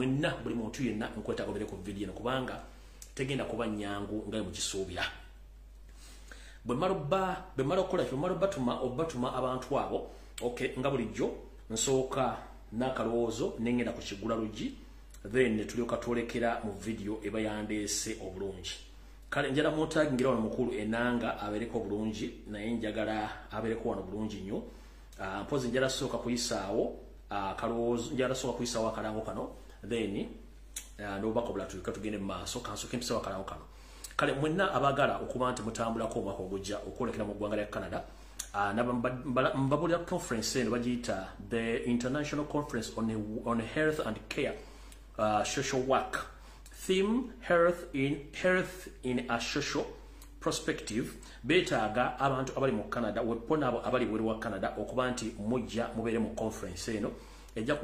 mwenna buli muntu yenna nkweta gobere ku video no kubanga tegenda kuba nyangu ngai mu kisuubira bwe maro batuma abantu abo okay nga bulijjo nsooka nakalowoozo nengenda ku kigula LUJJI then tulyoka twolekera mu video eba yandeese obulungi kale njala mutangira wano mukulu enanga abereko bulungi naye njagala abereko wano bulungi nnyo mpozi njala soka kuyisaawo kalowoozo njala soka kuyisaawo akalango kano then ndobako bula tulika tugende mu maaso kansoke mpisa akalango kano kale mwenna abagala okuba nti mutambulako omwaka ogujja okwolekera mu ggwanga lya Canada mbabulira conference eno bagiyita the International Conference on Health and Care Social Work theme health in a social perspective betaaga abantu abali mu Canada wepona abo abali bweru wa Canada okuba nti mujja mubere mu conference eno ejja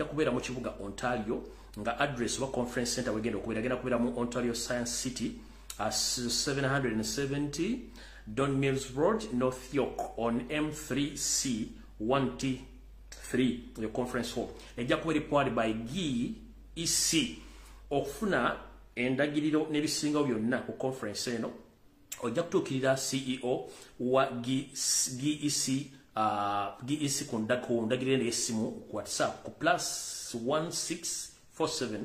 kubeera mu kibuga Ontario nga address wa conference center wegenda kubeera mu Ontario Science City as 770 Don Mills Road, North York on M3C 1T3, the conference hall. Ejja kuba reported by GEC. Okufuna endagiriro n'ebisinga byonna ku conference eno ojja kutuukirira CEO wa GEC ku ndagiriro y'essimu ku WhatsApp ku +1647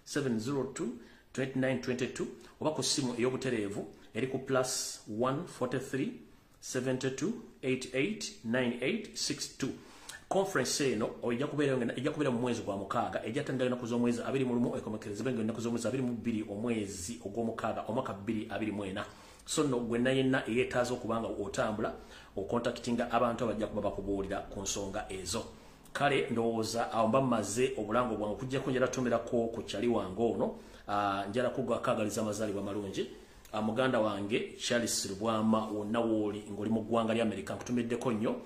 702 2922 oba ku ssimu ey'obutereevu eri ku +143 72 88 9862. Conference eno ojja kubeera mu mwezi gwa mukaaga ejja tandika na kuzomwezi 21 ekomekereza benga na kuzomwezi 22 omwezi ogw'omukaaga omwaka 2024. So no gwenna yenna eyetaaza okubanga otambula okontaktinga abantu abajja kuba bakubuulira ku nsonga ezo. Kale ndowooza awo mba mmaze obulango bwange okujjako njala tumerako ku kyali wange ono njala kugakagaliza amazaalibwa malungi muganda wange Charles Rubwama wonna wooli ng'oli mu ggwanga lya America nkutumiddeko nnyo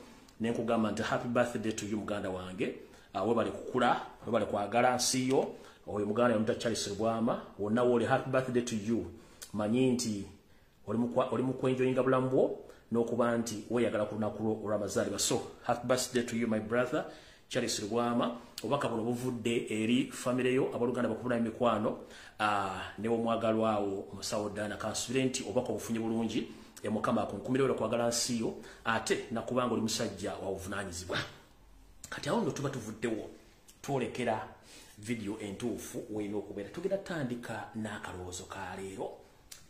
nenkugamba nti happy birthday to you muganda wange webale kukula webale kwagala nsi yo oyo muganda yamuta Charles Rubwama wonna wooli happy birthday to you manyi nti oli mu kwenjoyinga bulamu bwo n'okuba nti weeyagala ku lunaku olw'amazaalibwa so happy birthday to you my brother Charles Rubwama obaka buno buvudde eri family yo abaluganda bakubula emikwano ne omwagalwawo omusawo Dana kansubire nti obaka obufunye bulungi mukama akunkumirira kwagala nsi yo ate nakubanga oli musajja wa buvunaanyizibwa kati awo ndo tuba tuvuddewo twolekera video entuufu weyina okubeera tugenda tandika n'akalowoozo ka leero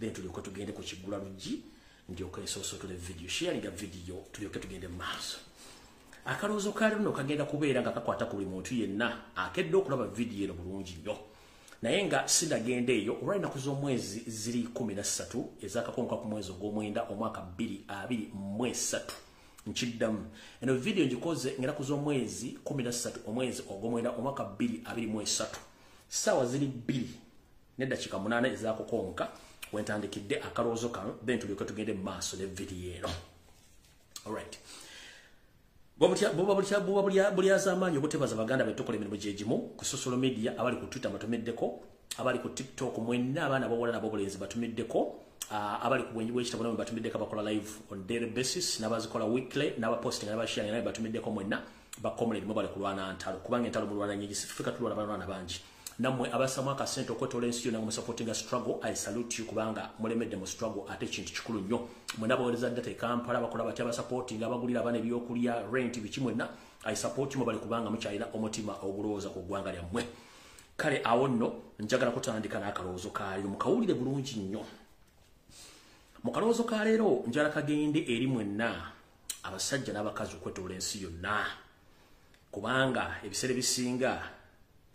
then tulyoke tugende ku kigula LUJJI ndyoke nsoosotole video sharinga video tulyoke tugende mu maaso. Akalowoozo ka leero no kagenda kubeera nga kakwata ku buli muntu yenna akedde okulaba video eno bulungi nnyo naye nga sindagenda eyo olw'ennaku z'omwezi ziri 13 ezakakonka ku mwezi ogw'omwenda omwaka 2023 nkiddamu eno video ngikoze ennaku z'omwezi 13 omwezi ogw'omwenda omwaka 2023 ssaawa ziri 2 n'eddakiika 8 ezakukonka wentandikidde akalowoozo kano then tulyoke tugende mu maaso ne video eno. Alright. Buli az'amaanyi obutebaza baganda betukola emirimu gyegimu ku social media abali ku Twitter batumiddeko abali ku TikTok mwenna abaana bawala n'abobulenzi batumiddeko abali ku bwenyi bw'ekitabo batumiddeko abakola live on daily basis n'abazikola weekly n'abaposting n'abasharing naye batumiddeko mwenna bakomuledi mubale kulwana ntalo kubanga entalo mulwana nyingi sifika tulwana balwana bangi namwe abasamu akasente okwetola ensi yonna supporting a struggle. I salute you kubanga mulemedde mu struggle ate kintu kikulu nnyo mwena bawereza data e Kampala bakola batya supporting abagulira abana ebyokulya rent biki mwenna I support you bali kubanga mukyalina omutima ogulowooza ku ggwanga lyammwe. Kale awo nno njagala kutandika n'akalowoozo kaalyo mukawulire bulungi nnyo. Mu kalowoozo ka leero njala kagende eri mwenna abasajja n'abakazi okwetola ensi yonna kubanga ebiseera ebisinga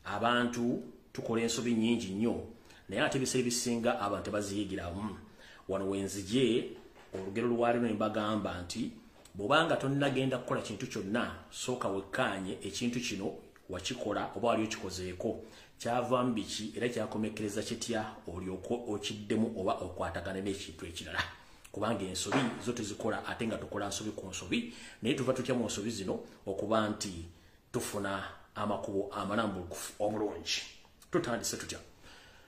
abantu tukola ensobi nyingi nnyo naye ate ebiseera ebisinga abantu tebaziyigiramu. Wano wenzije olugero lwalino ne mbagamba nti bw'obanga tonnagenda kukola kintu kyonna sooka wekkaanye ekintu kino wakikola oba wali okikozeeko kyavaamu biki era kyakomekereza kitya olyoka okiddemu oba okwatagana n'ekintu ekirala kubanga ensobi zo tuzikola ate nga tukola nsobi ku nsobi naye tuva tutya mu nsobi zino okuba nti tufuna amakubo amalambulukufu obulungi. Tutandise tutya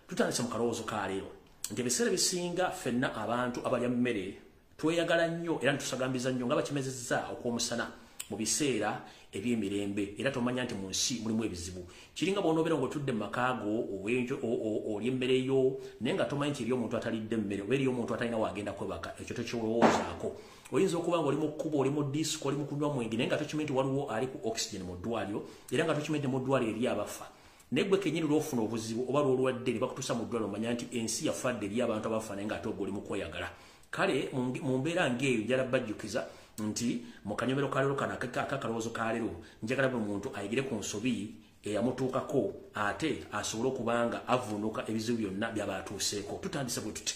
tutandise mu kalowoozo ka leero nti ebiseera bisinga ffenna abantu abalya mmere tweyagala nnyo era nitusagambiza nnyo nga bakimezezza okw'omusana mu biseera ebyemirembe era tomanya nti mu nsi mulimu ebizibu kiringa bw'onobeera ng'otudde mu makaago olya emmere yo naye nga tomanyi nti eri omuntu atalidde emmere oba eri omuntu atalina waagenda kwebaka ekyo tokirowoozaako oyinza okuba nga oli mu kkubo oli mu disiko oli mu kunywa mwenge naye nga tokimanyi nti waliwo ali ku oxygen mu ddwaliro era nga tokimanyi nti mu ddwaliro eri abafa naye gwe kennyini lw'ofuna obuzibu oba lw'olwadde ne bakutuusa mu ddwaliro omanya nti ensi yafadde eri abantu abafa naye ng'ate ogwo oli mu kweyagala kale mu mbeera ng'eyo njala bajjukiza nti mu kanyomero ka leero kano akakalowoozo ka leero njagala buli muntu ayigire ku nsobi eyamutuukako ate asobole okuba nga avunuka ebizibu byonna byaba atuuseeko tutandise bwe tuti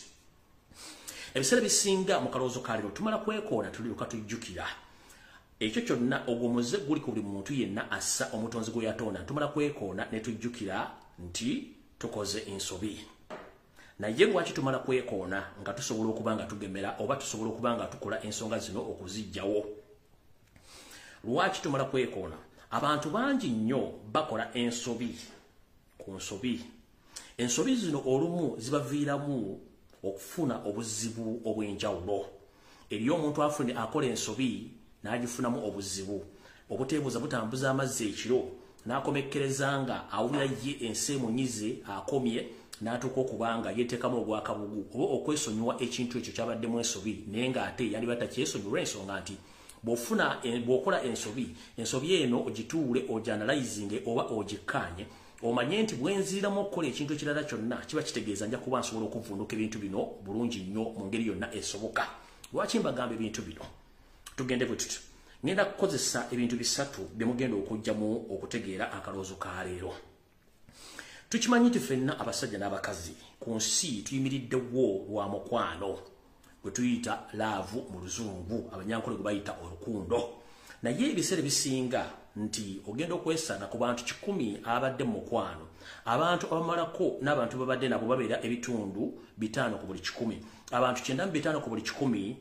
ebiseera bisinga mu kalowoozo ka leero tumala kwekoona tuliruka tujjukira ekyo kyonna ogwo muze guli ku buli muntu yenna assa omutonzi gwe yatonda tumala kwekoona ne tujjukira nti tukoze ensobi naye lwaki tumala kwekoona nga tusobola okuba nga tugemera oba tusobola okuba nga tukola ensonga zino okuzijjawo lwaki tumala kwekoona abantu bangi nnyo bakola ensobi ku nsobi ensobi zino olumu zibaviiramu okufuna obuzibu obw'enjawulo eriyo omuntu afune akola ensobi n'agifunamu obuzibu obuteebuuza butambuza amazzi ekiro n'akomekkereza nga awulira ye enseemunyize akomye n'atuuka okubanga yeteekamu ogwakabugu oba okwesonyiwa ekintu ekyo kyabaddemu ensobi naye ng'ate yandiba takyesonyiwa ensonga nti bw'okola ensobi eno ogituule ogianalizinge oba ogikkaanye omanye nti bwenziramu okukola ekintu ekirala kyonna kiba kitegeeza nja kuba nsobola okuvunduka ebintu bino bulungi nnyo mu ngeri yonna esoboka lwaki mbagamba ebintu bino tugende bwe tuti ngenda kukozesa ebintu bisatu bye mugenda okugyamu okutegeera akalowoozo ka leero tukimanyi nti ffenna abasajja n'abakazi ku nsi tuyimiriddewo lwa mukwano gwe tuyita laavu mu luzungu abanyankole gwe bayita olukundo naye ebiseera bisinga nti ogenda okwesanga ku bantu 100 abadde mu mukwano abantu abamalako n'abantu babadde nabo babeera ebitundu 5 ku buli 100 abantu 95 ku buli 100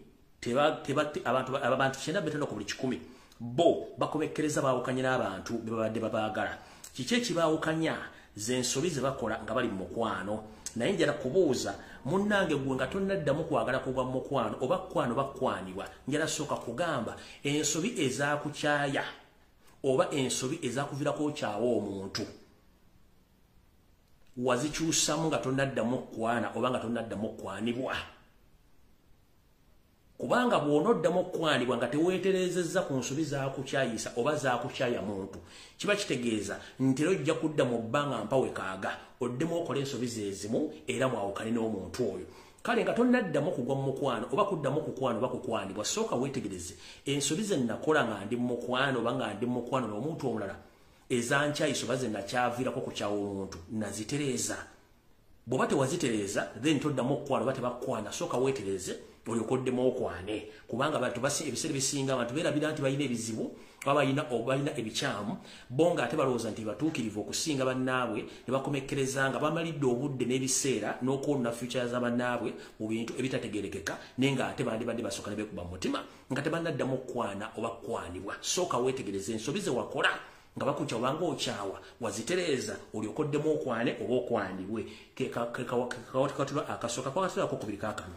abantu 95 ku buli 100 bo bakomekkereza baawukanye n'abantu be babadde babaagala kiki ekibaawukanya z'ensobi ze bakola nga bali mu mukwano naye njala kubuuza munnange gwe nga tonnaddamu kwagala kugwa mu mukwano oba kwano bakwanibwa njala sooka kugamba ensobi ezaakukyaya oba ensobi ezaakuvirako okyawa omuntu wazikyusamu nga tonnaddamu kwana oba nga tonnaddamu kwanibwa kubanga bw'onoddamu okwanibwa nga teweeterezezza ku nsobi zaakukyayisa oba zaakukyaya muntu kiba kitegeeza nti era ojja kudda mu bbanga mpawe kaaga oddemu okola ensobi zeezimu era mwawukane n'omuntu oyo kale nga tonnaddamu kugwa mu mukwano oba kuddamu kukwano oba kukwanibwa sooka weetegereze ensobi ze nakola nga ndi mu mukwano oba nga ndi mu mukwano n'omuntu omulala ezankyayisa oba ze nakyaviirako kukyawa omuntu nazitereeza bw'oba tewazitereeza then toddamu okukwano oba tebakwana sooka weetereze olyokoddemu okwane kubanga abantu ebiseera bisinga abantu beerabira nti balina ebizibu balina ebikyamu bo ng'ate balowooza nti batuukirivu okusinga bannaabwe ne bakomekkereza nga bamalidde obudde n'ebiseera n'okwoluna future za bannaabwe mu bintu ebitategeerekeka naye ng'ate bandibadde basooka ne beekuba mu mutima nga tebannaddamu okwana oba kwanibwa sooka weetegereze ensobi ze wakola nga bakukya obanga okyawa wazitereeza olyokoddemu okwane oba okwanibwe kekawatikatirwa akasooka kwakatirwako kubiri kaakano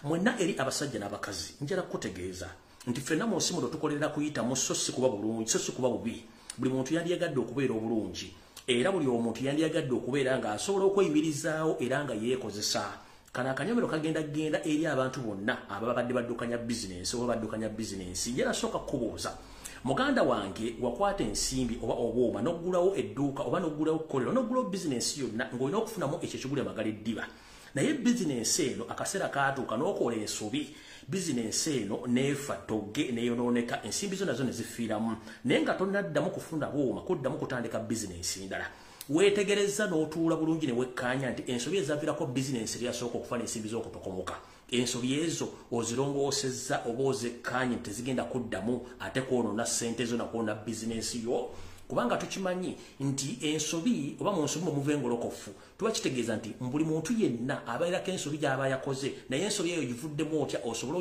mwenna eri abasajja n'abakazi njala kutegeeza nti ffenna mu nsi muno tukolerera kuyitamu so si kuba bulungi so si kuba bubi buli muntu yandiyagadde okubeera obulungi era buli omuntu yandiyagadde okubeera ng'asobola okweyimirizaawo era nga yeekozesa kano akanyomero kagenda eri abantu bonna ababadde baddukanya bizinensi oba baddukanya bizinensi njala sooka kubuuza muganda wange wakwata ensimbi oba obwoma n'oggulawo edduuka oba n'oggulawo kkolero n'oggulawo bizinensi yonna ng'olina okufunamu ekyo ekigula magala eddiba naye bizinensi eno akaseera kaatuuka n'okola ensobi bizinensi eno neefa togge neeyonooneka ensimbi zo nazo ne zifiiramu naye nga tonnaddamu kufuna bwoma kuddamu kutandika bizinensi ndala weetegereza n'otuula bulungi ne wekkaanya nti ensobi ezaaviirako bizinensi lyasooka okufuna ensimbi z'okutokomoka ensobi ezo ozirongoosezza oba ozekkaanye nti tezigenda kuddamu ate kwonoona ssente zo nakwonoona bizinensi yo kubanga tukimanyi nti ensobi oba mu nsobi muve engolokofu tuba kitegeeza nti buli muntu yenna abeerako ensobi gy'aba yakoze naye ensobi eyo givuddemu otya osobola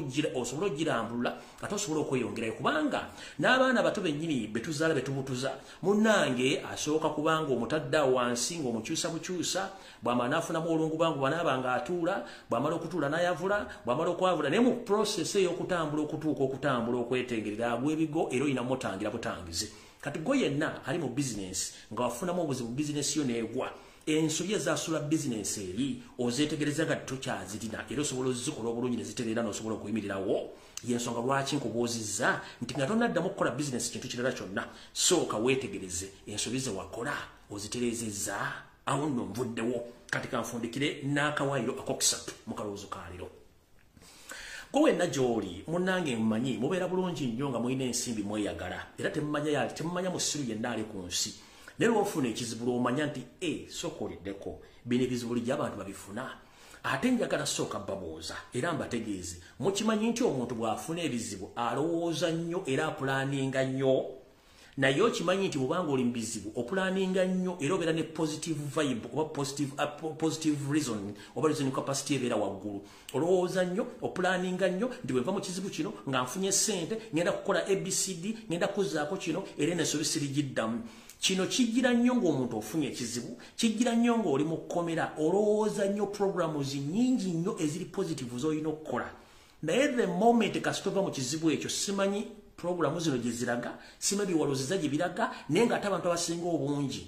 ogirambulula ate osobola okweyongerayo kubanga n'abaana bato bennyini betuzaala betubutuza munnange asooka kubanga omutadde wansi ng'omukyusa bukyusa bw'amala n'afunamu olungu bwangu bw'anaaba ng'atuula bw'amala okutuula n'ayavula bw'amala okwavula naye mu process ey'okutambula okutuuka okutambula okwetengerera agw'ebigo era olina mutangira butangizi kati gwe yenna ali mu bizinesi nga wafunamu obuzibu bizinesi yo n'egwa ensobi ezasula bizinesi eri ozeetegereza nga tokyazirina era osobola ozikola obulungi ne zitereera n'osobola okuyimirirawo yensonga lwaki nkubuuzizza nti nga tonnaddamu okukola bizinesi kintu kirala kyonna sooka weetegereze ensobi ze wakola ozitereezezza awo nno nvuddewo kati kanfundikire n'akawaayiro akokusatu mu kalowoozo kaaliro gwe wenna gy'oli munnange mmanyi mubeera bulungi nnyo nga mulina ensimbi mweyagala era temumanya musiru yenna ali ku nsi naye lwofuna ekizibu lwomanya nti sooka oliddeko bino ebizibu lijja abantu babifuna ate njagala sooka babooza era mbategeeze mukimanyi nti omuntu bw'afuna ebizibu alowooza nnyo era apulaninga nnyo naye okimanyi nti bw'obanga oli mu bizibu opulaninga nnyo era obeera ne positive vibe oba positive reason oba reasoning capacity ebeera waggulu olowooza nnyo opulaninga nnyo ndi bwe nva mu kizibu kino nga nfunye ssente ngenda kukola abcd ngenda kuzzaako kino era ensobi sirigiddamu kino kijjira nnyo ng'omuntu ofunye ekizibu kijjira nnyo ng'oli mu kkomera olowooza nnyo programs nnyingi nnyo eziri positive z'olina okukola naye the moment kasitova mu kizibu ekyo simanyi programu zino gye ziraga sima biwaloziza gye biraga naye ng'ate abantu abasinga obungi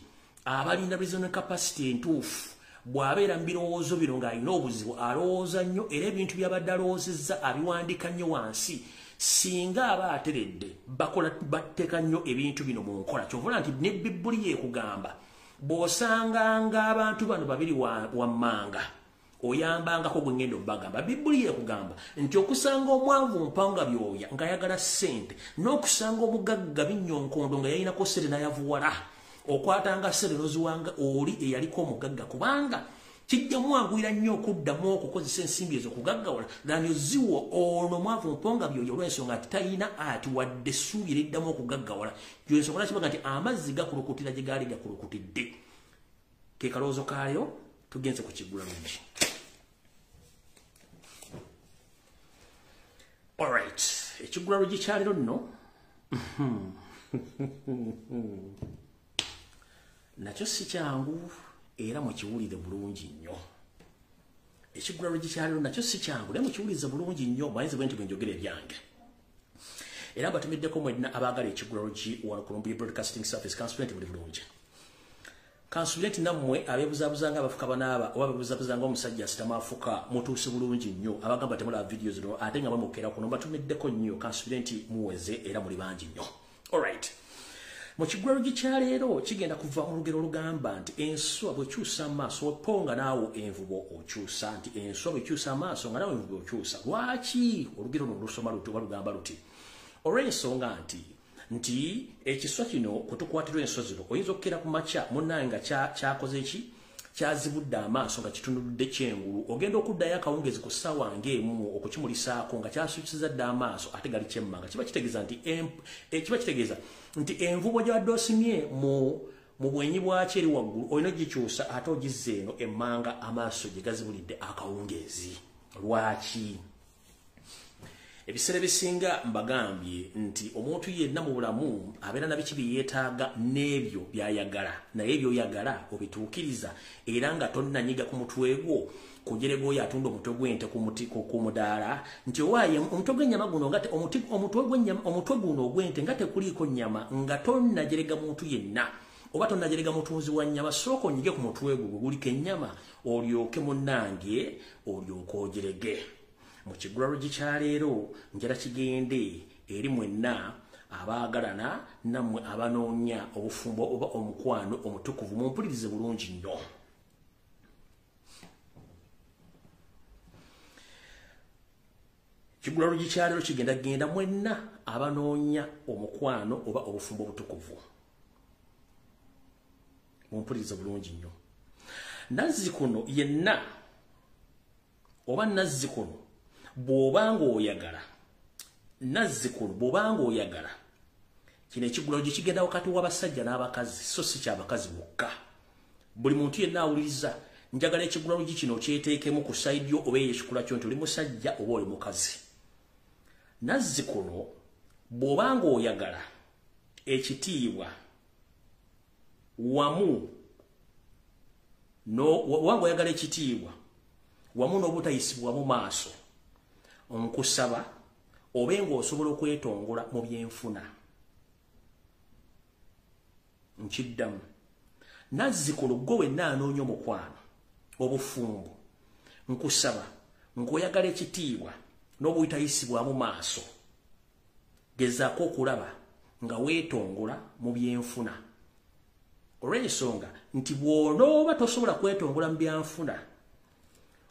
abalina reasoning capacity entuufu bw'abeera mu birowoozo bino ng'alina obuzibu alowooza nnyo era ebintu by'abadde alowoozezza abiwandika nnyo wansi singa aba ateredde bateeka nnyo ebintu bino mu nkola kyovula nti ne Bibbuli yeekugamba bw'osanganga abantu bano babiri wammanga oyambangako gwe ngenda obbagamba Bibbuli yeekugamba nti okusanga omwanvu mpanga byoya ng'ayagala ssente n'okusanga omugagga binyonkondo nga yayinako ssente n'ayavuwala okwatanga ssente n'oziwanga oli eyaliko omugagga kubanga kijja mwanguyira nnyo okuddamu okukozesa ensimbi ezo okugaggawala dani oziwo ono mwavu mponga byoya olw'ensonga ati talina ati wadde essuubi eriddamu okugaggawala gyensonga nakibaga nti amazzi gakulukutira gye gaali gakulukutidde ke kalowoozo kaayo tugenze ku Kigula Lujji. Alright, Ekigula Lujji kyaliro nno nakyo si kyangu era mukiwulire bulungi nnyo. Ekigula Lujji kyaliro nakyo si kyangu naye mukiwulirize bulungi nnyo bayinza bwe nti bwe njogera ebyange. Era batumiddeko mwenna abaagala Ekigula Lujji wano ku Lumbuye Broadcasting Service Consultant buli bulungi. Consultant nammwe abeebuzabuzanga abafuka banaaba oba abeebuzabuzanga omusajja asitama afuka mutuuse bulungi nnyo abagamba temulaba videos zino ate nga bamukera kuno batumiddeko nnyo Consultant muweze era muli bangi nnyo. Alright. Mu Kigula Lujji kya leero kigenda kuva mu lugero olugamba nti enswa bw'ekyusa amaaso oponga naawo envubo okyusa nti enswa bw'ekyusa amaaso nga naawe envubo okyusa. Lwaki olugero luno lusoma luti oba lugamba luti? Olw'ensonga nti ekiswa kino kutukwatirwa enswa zino oyinza okukera ku makya munnaye nga kyakoze ki kyazibudde amaaso nga kitunudde kyengulu ogenda okuddayo akawungezi ku ssaawa ng'emu okukimulisaako nga kyasukisiza dde amaaso ate gali kyemmanga kiba kitegeeza nti envubo gy'abadde osimye mu bwenyi bwakyo eri waggulu olina ogikyusa ate ogizza eno emmanga amaaso gye gazibulidde akawungezi. Lwaki? Ebiseera bisinga mbagambye nti omuntu yenna mu bulamu abeera na biki bye yeetaaga n'ebyo by'ayagala naye ebyoyagala obituukiriza era nga tonnanyiga ku mutwe gwo kugere gwoyo atunda omutwe gw'ente ku mudaala nti owaaye omutwe gw'ennyama guno nga omutwe guno ogw'ente nga tekuliiko nnyama nga tonnajerega muntu yenna oba tonnajerega mutunzi wa nnyama sooka onyige ku mutwe gwo guliko ennyama olyoke munnange olyoke ogerege. Mu Kigula Lujji kya leero njala kigende eri mwenna abaagalana nammwe abanoonya obufumbo oba omukwano omutukuvu mumpulirize bulungi nnyo. Kigula Lujji kya leero kigenda mwenna abanoonya omukwano oba obufumbo obutukuvu mumpulirize bulungi nnyo. Nazzikuno yenna oba nazzikuno bw'obanga oyagala nazzikuno bw'obanga oyagala kino ekigulalo gye kigenda wakati w'abasajja n'abakazi so si kyabakazi bokka. Buli muntu yenna awuliriza njagala ekigulalo kino kyeteekemu ku sayidi yo oba ekikula kyo nti oli musajja oba oli mukazi. Nazzikuno bw'obanga oyagala ekitiibwa wamu wanga oyagala ekitiibwa wamu n'obutayisibwa mu maaso nkusaba obe ng'osobola okwetongola mu byenfuna. Nkiddamu Nazzikuno gwe wenna anoonya omukwano obufumbo nkusaba ng'oyagala ekitiibwa n'obutayisibwa mu maaso gezaako okulaba nga weetongola mu byenfuna. Olw'ensonga nti bw'onooba tosobola kwetongola mu byanfuna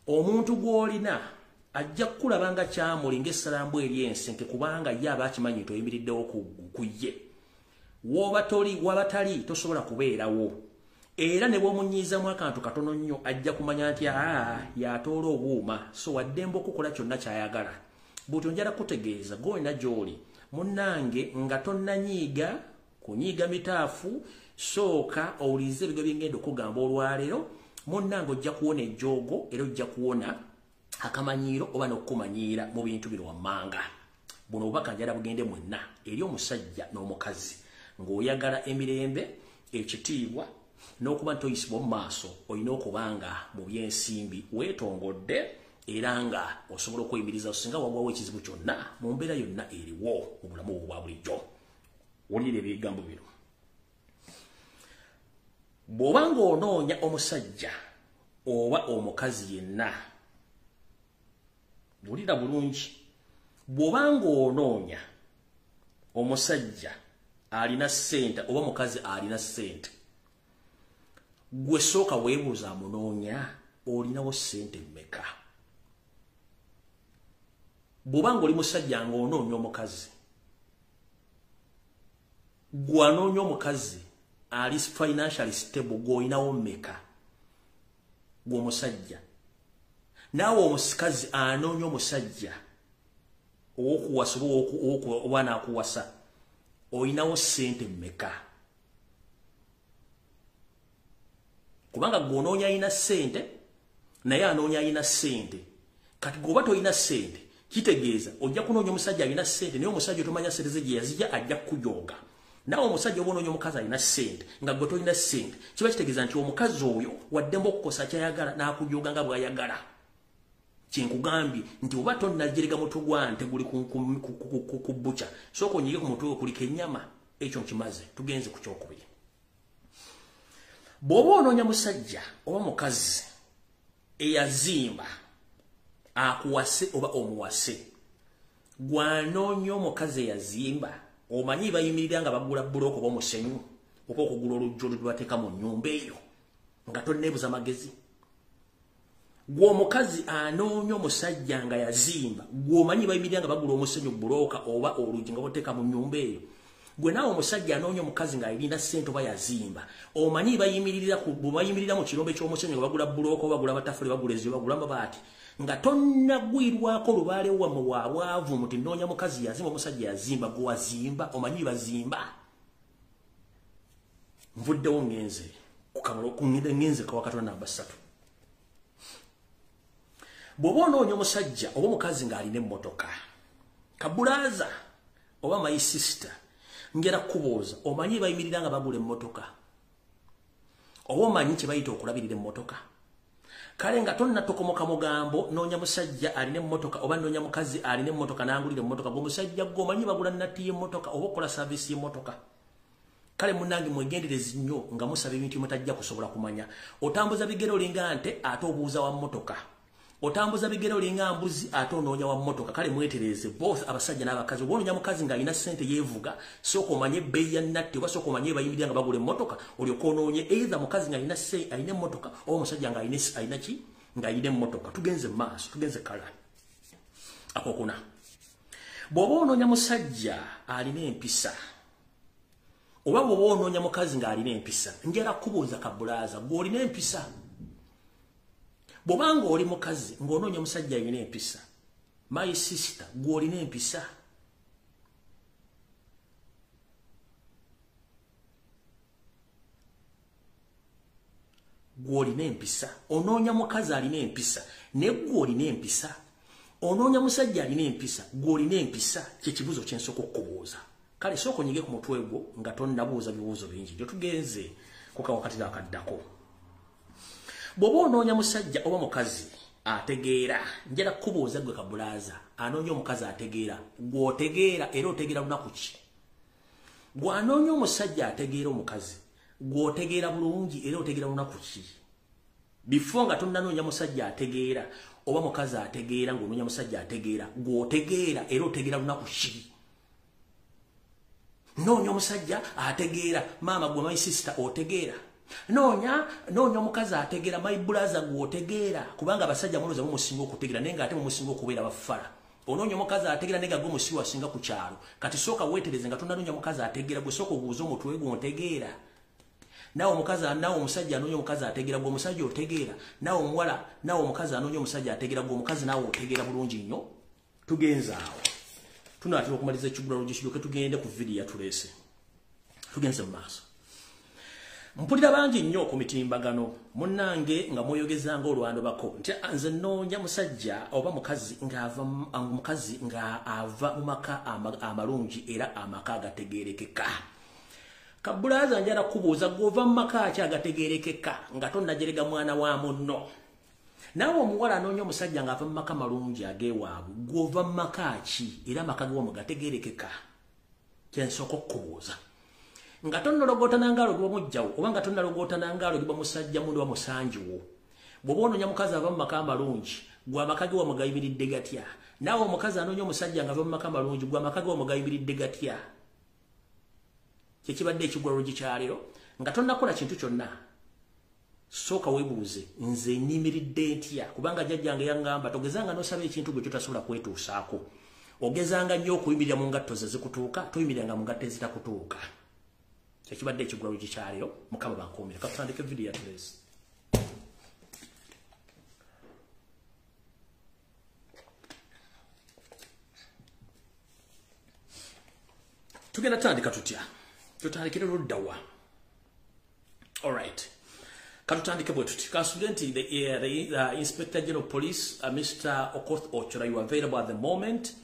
omuntu gw'olina ajja kukulaba nga kyamuli ng'essalambu ery'ensenke kubanga ye aba akimanyi nti oyimiriddewo ku ye. Waba tali tosobola kubeerawo. Era ne bw'omunyiizamu akantu katono nnyo ajja kumanya nti yatoola obuuma so waddembe okukola kyonna ky'ayagala. Bw'otyo njala kutegeeza gw'olina gy'oli munnange nga tonnanyiiga kunyiiga mitaafu sooka owulirize ebigo bye ngenda okugamba olwaleero munnange ojja kuwona ejjoogo era ojja kuwona akamanyiiro oba n'okukumanyiira mu bintu bino wammanga. Buno obubaka njala bugende mwenna eri omusajja n'omukazi ng'oyagala emirembe ekitiibwa n'okuba nti oyisibwa mu maaso olina okubanga mu byensimbi weetongodde era nga osobola okweyimiriza singa wabwawo ekizibu kyonna mu mbeera yonna eriwo mu bulamu bwa bulijjo. Wulira ebigambo bino. Bw'obanga onoonya omusajja oba omukazi yenna, wulira bulungi, bw'obanga onoonya omusajja alina ssente oba mukazi alina ssente, gwe sooka weebuuza amunoonya olinawo ssente mmeka? Bw'obanga oli musajja ng'onoonya omukazi, gwe anoonya omukazi ali financially stable gw'olinawo mmeka? Gwe omusajja. Naawe omukazi anoonya omusajja ow'okuwasa oba n'akuwasa olinawo ssente mmeka? Kubanga gw'onoonya alina ssente naye anoonya alina ssente. Kati gwoba tolina ssente kitegeeza ojja kunoonya omusajja alina ssente naye omusajja otomanya ssente ze gye yazijja ajja kukujooga. Naawe omusajja oba onoonya omukazi alina ssente nga gwe tolina ssente kiba kitegeeza nti omukazi oyo waddembe okukosa kyayagala n'akujooga nga bw'ayagala. Kyenkugambye nti oba tonnajerega mutwe gwa nte guli ku bbuca sooka onyiige ku mutwe kuliko ennyama. Ekyo nkimaze. Tugenze ku kyokubiri. Bw'oba onoonya musajja oba mukazi eyazimba akuwase oba omuwase, gwanoonya omukazi eyazimba omanyi bayimirira nga bagula bulooka oba omusenyu oba okugula olujjo olubateeka mu nnyumba eyo nga tonneebuza magezi. Gw'omukazi anoonya omusajja nga yazimba gw'omanyi bayimirira nga bagula omusenyu bulooka oba olujji nga bateeka mu nnyumba eyo. Gwe naawe omusajja anoonya omukazi ng'alina ssente oba yazimba omanyi bayimirira mu kirombe ky'omusenyu nga bagula bulooka oba bagula amatafuli bagula ezio bagula amabaati nga tonnagwirwako lubaale wammwe wa bwavu muti noonya mukazi yazimba omusajja yazimba gwe wazimba omanyi bazimba. Nvuddewo ngenze kawakatona namba 3. Bw'oba onoonya omusajja oba omukazi ng'alina emmotoka kabulaaza oba my sister ngera kubuuza omanyi bayimirira nga bagula emmotoka oba omanyi kye bayita okulabirira emmotoka? Kale nga tonnatokomoka mugambo noonya musajja alina emmotoka oba noonya mukazi alina emmotoka n'angulira emmotoka g'omusajja gwe omanyi bagula nnatti y'emmotoka oba okola saavisi y'emmotoka. Kale munnange mwegenderezi nnyo nga musaba ebintu mutajja kusobola kumanya. Otambuza bigere olinga nte ate obuuza wa mmotoka. Otambuza bigere olinga mbuzi ate onoonya wa mmotoka. Kale mwetereze both abasajja n'abakazi. Oba onoonya mukazi ng'alina ssente yeevuga sooka omanye ebbeeyi ya nnatti oba sooka omanye bayimirira nga bagula emmotoka olyoka onoonye either mukazi ng'alina emmotoka oba omusajja ng'alina ki? Ng'alina emmotoka. Tugenze maaso, tugenze kala. Akokuna. Bw'oba onoonya musajja alina empisa oba bw'oba onoonya mukazi ng'alina empisa njala kubuuza kabulaaza gw'olina empisa. Bw'obanga oli mukazi ng'onoonya omusajja alina empisa, my sister gw'olina empisa. gw'olina empisa onoonya mukazi alina empisa ne gw'olina empisa onoonya musajja alina empisa gw'olina empisa kyekibuuzo kyensooka okukubuuza kale sooka onyige ku mutwe gwo nga tonnabuuza bibuuzo bingi gye tugenze ku kawakati akaddako bw'oba onoonya musajja oba mukazi ategeera njala kukubuuza gwe kabulaaza anoonya omukazi ategeera gw'otegeera era otegeera lunaku ki bw'anoonya omusajja ategeera omukazi gw'otegeera bulungi era otegeera lunaku ki before nga tonnanoonya musajja ategeera oba mukazi ategeera ng'onoonya musajja ategeera gw'otegeera era otegeera lunaku ki noonya omusajja ategeera maama gwe my sister otegeera noonya omukazi ategeera my brother gw'otegeera kubanga abasajja mulooza mumusinga okutegeera naye ng'ate mumusinga okubeera bafala onoonya omukazi ategeera naye nga gwe musiru asinga ku kyalo kati sooka weetereze nga tonnanoonya mukazi ategeera gwe sooka obuuza omutwe gw'ontegeera naawe omusajja anoonya omukazi ategeera gwe omusajja otegeera naawe omuwala naawe omukazi anoonya omusajja ategeera gwe omukazi naawe otegeera bulungi nnyo tugenze awo tunaatera okumaliza ekigula luggi kiryoke tugende ku vidiyo yatuleese tugenze mu maaso mpulira bangi nnyo ku mitimbagano munnange nga mweyogezanga olwandobako nti nze nnoonya musajja oba mukazi ng'ava mu maka amalungi era amaka agategeerekeka kabulaaza njala kubuuza gw'ova mu maka ki agategeerekeka nga tonnajerega mwana wa munno naawe omuwala anoonya omusajja ng'ava mu maka malungi ag'ewaabwe gw'ova mu maka ki era amaka g'omu gategeerekeka kyensooka okubuuza nga tonnologoota nangaalo giba mujjawo oba nga tonnalogoota nangaalo giba musajja mundi wa musanjiwo bw'oba onoonya mukazi ava mu maka amalungi gwe amaka ge wamugayimiridde gatya naawe omukazi anoonya omusajja ng'ava mu maka amalungi gwe amaka ge wamugayimiridde gatya kyekibadde ekigwa luggi kyaleero nga tonnakola kintu kyonna sooka weebuuze nze nnyimiridde ntya kubanga jjajjange yaŋŋamba togezanga n'osaba ekintu gwe kyotasobola kwetuusaako ogezanga nnyo okuyimirira mu ngatto ze zikutuuka toyimiriranga mu ngatto ezitakutuuka kyekibadde ekigwa luggi kyaleero mukama bankuumire katutandike vidiyo yatuleese tugenda tutandika tutya tutandikire luddawa alright katutandike bwe tuti kasudenti the Inspector General of Police Mr. Okoth Ochola, you are available at the moment.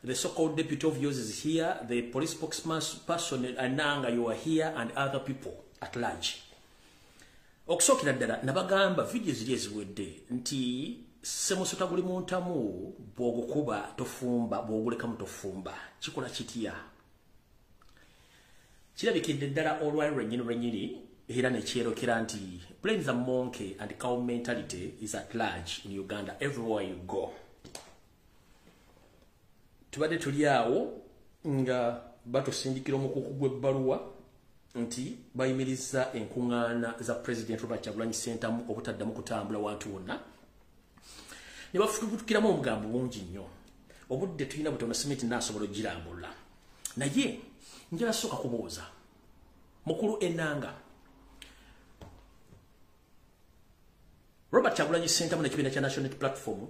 The so-called deputy of yours is here. The police spokesperson Ananga, you are here, and other people at large. Okusokera ddala nabagamba video ziri eziwedde nti semusota guli muntamu bw'ogukuba tofumba bw'ogulekamu tofumba kikola kitya kirabikidde ddala olwali lwennyini era nekyerokera nti brains are monkey and cow mentality is at large in Uganda everywhere you go. Tubadde tuli awo nga batusindikira omukuku gw'ebbaluwa nti bayimiriza enkuŋŋaana za President Robert Kyagulanyi Ssentamu obutaddamu kutambula wantu wonna ne bafutukiramu omugambo bungi nnyo obudde tulina butono simiti naasobola ogirambula naye njala sooka kubuuza mukulu Enanga Robert Kyagulanyi Ssentamu n'ekibiina kya National Unity Platform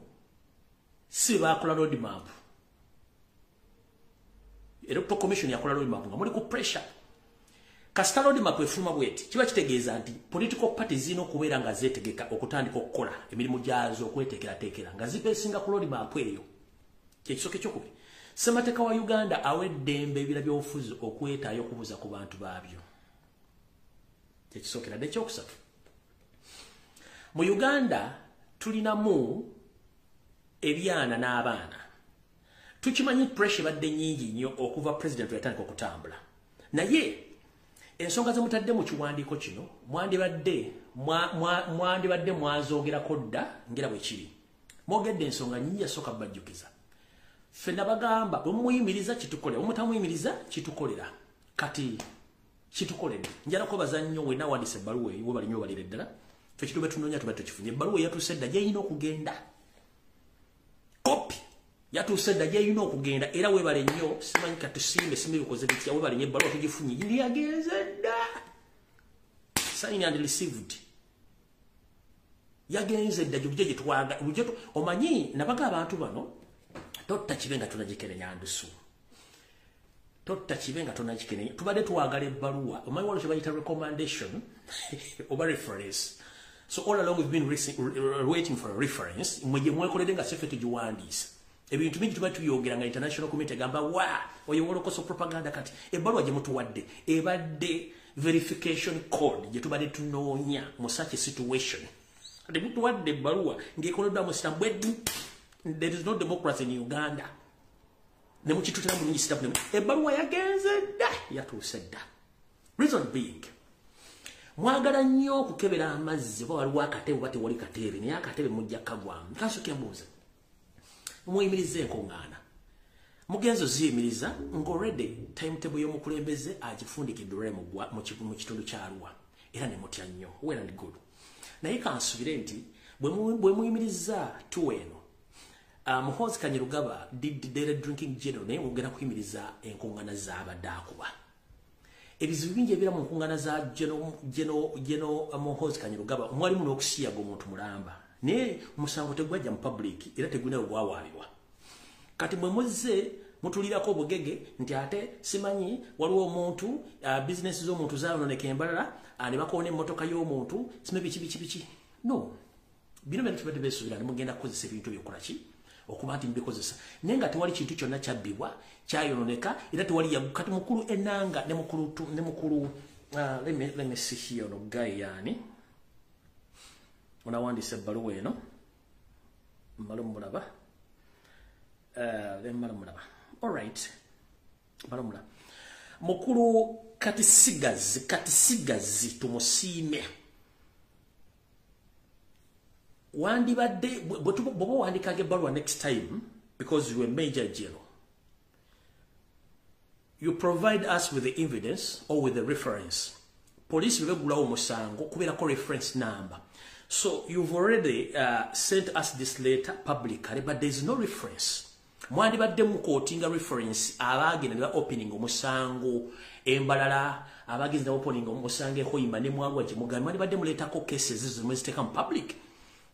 si baakola road map Electoral Commission yakola road map nga muli ku pressure kasita road map efuluma bweti kiba kitegeeza nti political parties zino okubeera nga zeetegeka okutandika okukola emirimu gyazo okweteekerateekera nga zipeesinga ku road map eyo kyekisooka ekyokubiri ssemateeka wa Uganda aweddembe ebira by'obufuzi okwetaayo okubuuza ku bantu baabyo kyekisookeradde ekyokusatu mu Uganda tulinamu ebyana n'abaana tukimanyi pressure badde nyingi nnyo okuva president yatandika okutambula naye ensonga zemutadde mu kiwandiiko kino mwandibadde mwazoogerako dda ngera bwe kiri mwogedde ensonga nyingi yasooka bajjukiza ffenna bagamba bwe mumuyimiriza kitukolera bwe mutamuyimiriza kitukolera kati kitukoledde njala kwebaza nnyo wenna wandise ebbaluwa eyo webali nnyo balire ddala ffe kitube tunoonya tuba tukifunye ebbaluwa eyatuuse dda gyeyina okugenda kopi yatuuse dda gyeyina okugenda era webale nnyo simanyi katusimbe simbi bikoze bitya webale nnyo ebbaluwa tugifunye ndi yagenze dda signed and received yagenze dda gyobujje gyetwaga omanyi nabaga abantu bano totta kibe nga tonagikenenya ndusu totta kibe nga tonagikenenya tubadde twagala ebbaluwa omanyi waliwo kye bayita recommendation oba reference So all along we've been waiting for a reference. Mwekolede nga sefetu juwandisa. Ebintu bingi tuba tuyogera nga international community gamba wa oyo koso propaganda kati ebbalwa gye mutuwadde ebadde verification code gye tubadde tunoonya mu such a situation. Ate mutuwadde ebbalwa ng'ekoleddwa mu sitambu eddu. There is no democracy in Uganda. Ne mukitutira bulungi sitambu ebbalwa yagenze dda yatuuse dda. Reason being mwagala nnyo okukebera amazzi oba waliwo akatebe oba tewali katebe naye akatebe mujja kagwamu. Kansukira mbuuza muyimirize enkungaana mugenzo ziyimiriza ng'already timetable y'omukulembeze agifundikiddwa mu kitundu kya Arua era ne mutya nnyo well and good. Naye kansubire nti bwe muyimiriza tuweeno Muhoozi Kanyerugaba did the drinking general naye mugenda kuyimiriza enkungaana z'abadde akuba. Ebizibu bingi ebira mu nkungaana za Geno Muhoozi Kanyerugaba mwalimu n'okusiyaga omuntu mulamba naye musango tegwajja mu public era tegulina ogwawaabibwa. Kati mwe muzze mutulirako obugege nti ate simanyi waliwo omuntu business z'omuntu zaayononeka embalala ne bakoona emmotoka y'omuntu sime biki. No, bino byonna tubadde beesuubira ne mugenda kukozesa ebintu byokola ki okuba nti mbikozesa naye nga tewali kintu kyonna kyabbibwa kyayononeka era tewali kati mukulu Enanga ne mukulu let me see here ono guy yani unawandisa ebbaluwa eno mulaba alright mulaba mukulu Katisigazi tumusiime wandibadde bw'oba wandikaga ebbaluwa next time because you are major general you provide us with the evidence or with the reference. Police begulawo omusango kubeerako reference number. So you've already sent us this letter publicly, but there is no reference. Mwandibadde mukotinga reference abagenda ne opening omusango embalala abagenza opening omusango ehoyima ne mwagwa gye mugambi mwandibadde muleetako cases zimwe ziteeka mu public.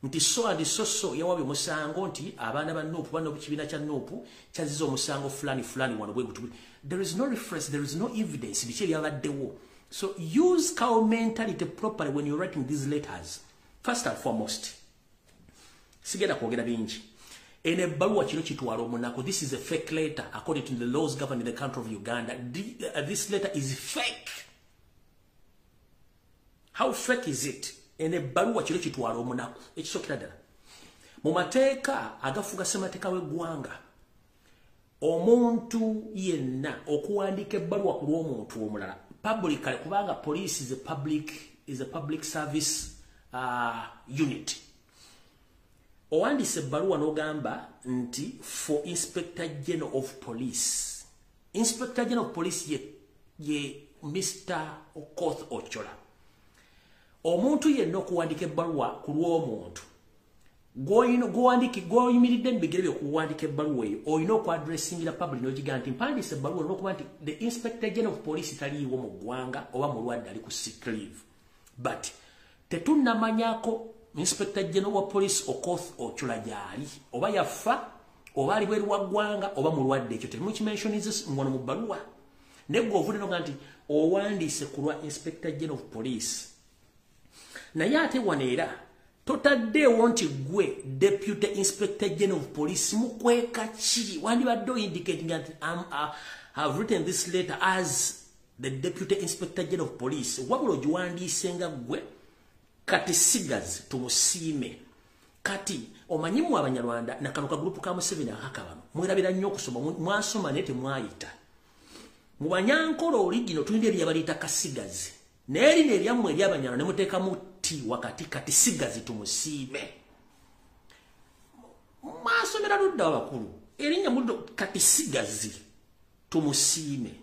Nti so and so yawabye musango nti abaana ba Nuupu bano kibiina kya Nuupu kyaziza omusango fulani wano bwe gutu. There is no reference, there is no evidence biki byabaddewo. So use cow mentality properly when you're writing these letters. First and foremost, sigenda kwogera bingi. Ene ebbaluwa kino kitwala omunako. This is a fake letter according to the laws governing the country of Uganda. This letter is fake. How fake is it? Ene ebbaluwa kino kitwala omunako. Ekisokera ddala. Mu mateeka agafuga ssemateeka w'eggwanga omuntu yenna okuwandika ebbaluwa ku lw'omuntu omulala publicly kubanga police is a public service unit. Owandise ebbaluwa n'ogamba nti for Inspector General of Police. Inspector General of Police ye Mr. Okoth Ochola. Omuntu yenna okuwandika ebbaluwa ku lw'omuntu goyimiridde mbigere byokuwandika ebbaluwa eyo olina okwadressingira public n'ogiga nti mpandise ebbaluwa olwokuba nti the Inspector General of Police taliiwo mu ggwanga oba mulwadde ali ku sick leave. But tetunnamanyako Inspector General wa Police Okoth Ochola gyali oba yafa oba ali bweru wa ggwanga oba mulwadde ekyo temukimensionize ngono mu bbaluwa negwe ovudde noga nti owandiise ku lwa Inspector General of Police naye ate waneera totaddeewo nti gwe Deputy Inspector General of Police mukweka ki wandibadde indicating that have written this letter as the Deputy Inspector General of Police wabula ogiwandiise nga gwe Katisigazi tumusiime. Kati omanyimu Abanyarwanda nakano ka group ka Museveni akakabano mwerabira nnyo okusoma mwasoma naye temwayita mu Banyankole origino tulinde ebyabaliita Kasigazi naye lino eryammwe ery'Abanyarwanda ne muteekamu ti wakati Katisigazi tumusiime. Mwasomera ludda abakulu erinnya muddo Katisigazi tumusiime.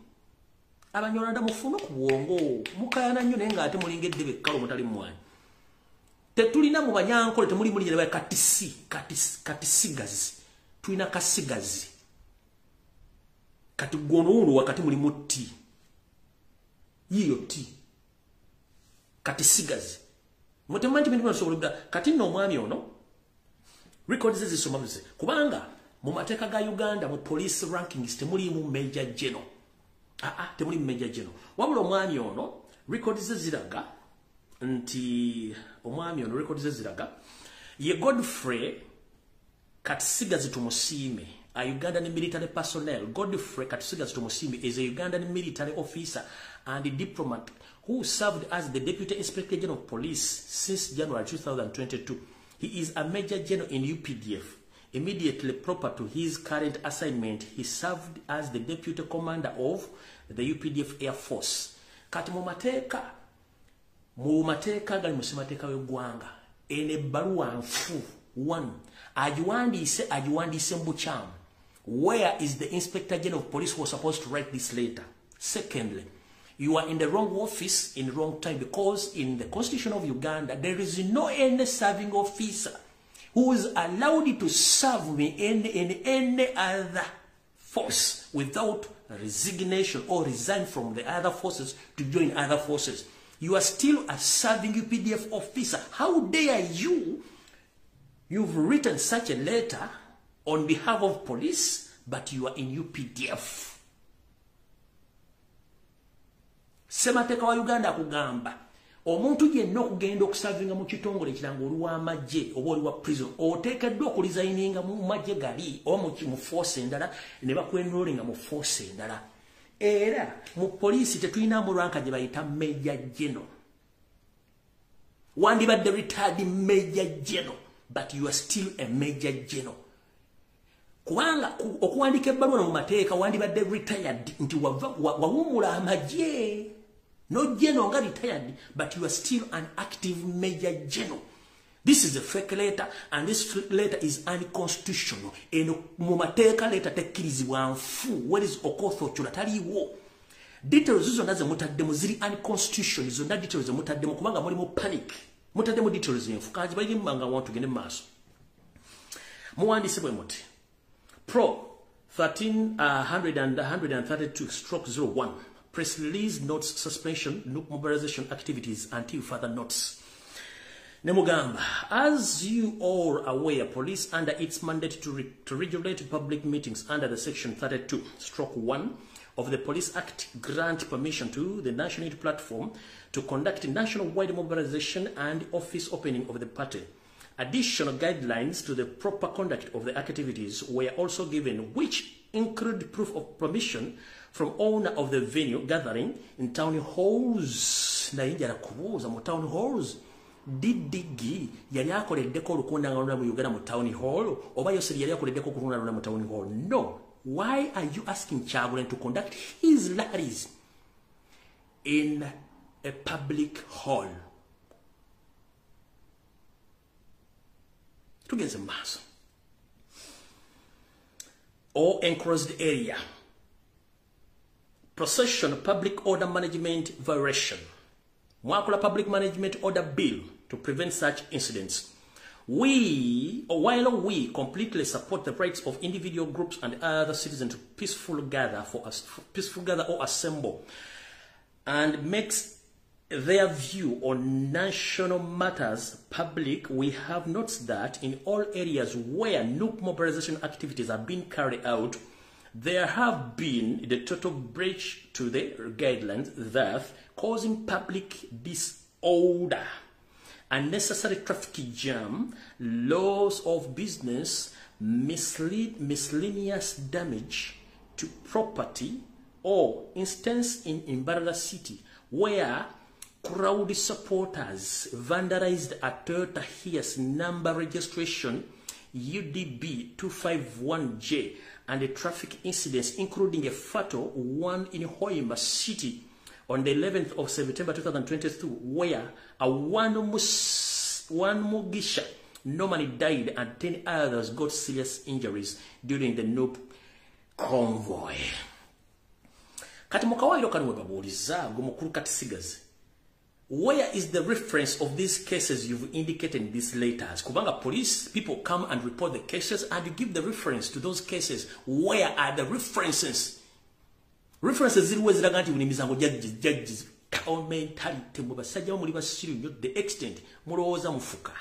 Abanyarwanda mufune ku bwongo mukayana nnyo naye ng'ate mulinga eddebe ekkalo mutali mwanyi. Tetulina mu Banyankole temuli muli ne Katisigazi tulina Kasigazi kati gwono wakati muli mutti yiyo ti Katisigazi mutemanti bintu byasobolera kati no mwami ono records zisoma bize kubanga mu mateeka ga Uganda mu police rankings temuli mu major general temuli mu major general wabula omwami ono records ziraga nti omwami ono records eziraga ye Godfrey Katisigazi Tumusiime, a Ugandan military personnel. Godfrey Katisigazi Tumusiime is a Ugandan military officer and a diplomat who served as the Deputy Inspector General of Police since January 2022. He is a Major General in UPDF. Immediately proper to his current assignment, he served as the Deputy Commander of the UPDF Air Force. Kati mu mateeka gali musimateeka w'eggwanga ene ebbaluwa nfu 1 agiwandiise mbukyamu. Where is the Inspector General of Police who was supposed to write this letter? Secondly, you are in the wrong office in the wrong time, because in the Constitution of Uganda there is no any serving officer who is allowed to serve me in any other force without resignation or resign from the other forces to join other forces. You are still a serving UPDF officer. How dare you? You've written such a letter on behalf of police, but you are in UPDF. Semateeka wa Uganda kugamba omuntu yenna okugenda okusavinga mu kitongole kiranga oluwa amagye oba oluwa prison oteekeddwa okulisigninga mu magye gali oba mu force endala ne bakwenrolinga mu force endala. Era mu poliisi tetulinamu ranka gye bayita Major General. Wandibadde retired Major General, but you are still a Major General. Kubanga okuwandika ebbaluwa mu mateeka wandibadde retired nti wawumula amagye. No general nga retired, but you are still an active Major General. This is a fake letter, and this fake letter is unconstitutional. Eno mu mateeka letter tekkirizibwa nfu. What is okotho chula taliwo. Details zonna ze mutaddemu ziri unconstitutional. Zonna details ze mutaddemu kubanga mulimu panic. Mutaddemu details enfu. Kaji bayiri mbanga want to gende maaso. Muwandiise bwe muti. Pro 1332/01. Press release notes suspension NUP mobilization activities until further notice. Nemugamba, as you all are aware, police under its mandate to regulate public meetings under the section 32/1 of the Police Act grant permission to the National Unity Platform to conduct national-wide mobilization and office opening of the party. Additional guidelines to the proper conduct of the activities were also given, which include proof of permission from owner of the venue gathering in town halls. Na injala kubuuza mu town halls. Didigi yali akoleddeko olukundanga mu Uganda mu town hall oba Yoseri yali akoleddeko okulunda mu town hall? No. Why are you asking Kyagulanyi to conduct his rallies in a public hall? Tugenze maaso. Or enclosed area. Procession public order management violation. Mwakula public management order bill to prevent such incidents. While we completely support the rights of individual groups and other citizens to peacefully gather or assemble and makes their view on national matters public, we have noticed that in all areas where NUP mobilization activities are being carried out, there have been the total breach to the guidelines, thus causing public disorder, unnecessary traffic jam, loss of business, miscellaneous damage to property, or instance in Mbarara City, where crowd supporters vandalized a Toyota Hiace number registration UDB 251J and the traffic incidents, including a fatal one in Hoima City on the 11th of September 2022, where a one Mugisha normally died and 10 others got serious injuries during the NUP convoy. Kati mukawairo kanu webabuuliza gumukuru Katisigazi. Where is the reference of these cases you've indicated in these letters? Kubanga police people come and report the cases and you give the reference to those cases. Where are the references? References ziriwe ziraga nti unimisango judges mentality mubasajja muli basiru the extent mulowooza mufuka.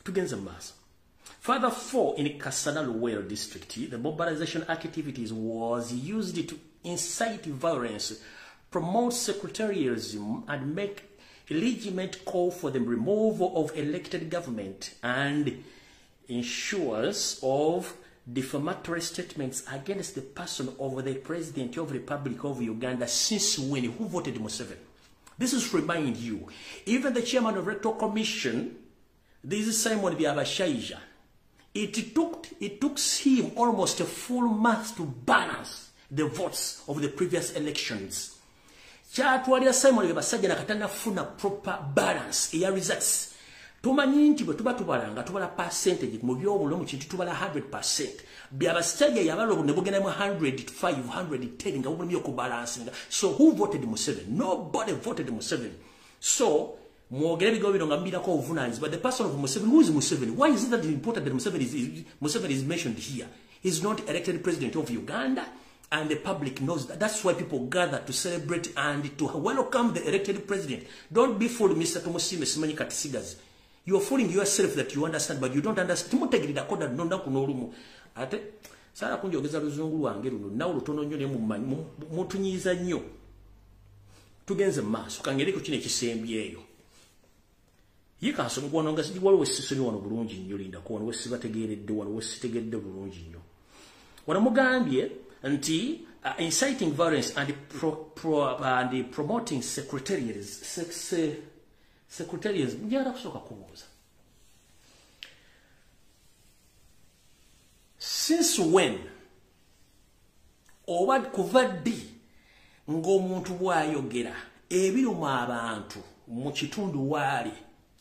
Tugenze maaso. Further, 4 in Kasana Luwero district, the mobilization activities was used to incite violence, promote secretarianism and make a legitimate call for the removal of elected government and ensures of defamatory statements against the person of the President of the Republic of Uganda since when? Who voted Museveni? This is to remind you, even the chairman of the Electoral Commission, this is Simon Byabashaija, it took him almost a full month to balance the votes of the previous elections. Kyatwalira Simon Byabashaija nakatana funa proper balance ya results. Tumanyi nti bwe tuba tubalanga tubala percentage mu by'obulo mu kintu tubala 100%. Byabasajja yabalo ne bugenda mu 105, 110 nga buli ku balancinga. So who voted Museveni? Nobody voted Museveni. So mwogere bigo bino ngambira ko ovunanzi, but the person of Museveni, who is Museveni? Why is it that important that Museveni is mentioned here? He's not elected president of Uganda, and the public knows that. That's why people gather to celebrate and to welcome the elected president. Don't be fooled, Mr. Tumusime Simanyi Katisigazi. You are fooling yourself that you understand, but you don't understand. Tumutegirira koda nonda kunolumu. Ate sara kunjogeza luzungu wange luno nawo lutono nnyo ne mutunyiza nnyo. Tugenze maaso kangereko kine kisembyeyo. Yikaso ngwononga sidi waliwo sisoni wano bulungi nnyo linda ko wano wesibategeredde wano wesitegedde bulungi nnyo. Wana mugambye nti inciting violence and promoting secretarians njara kusoka kubuza. Since when oba kuva ddi ng'omuntu bw'ayogera ebiruma abantu mu kitundu waali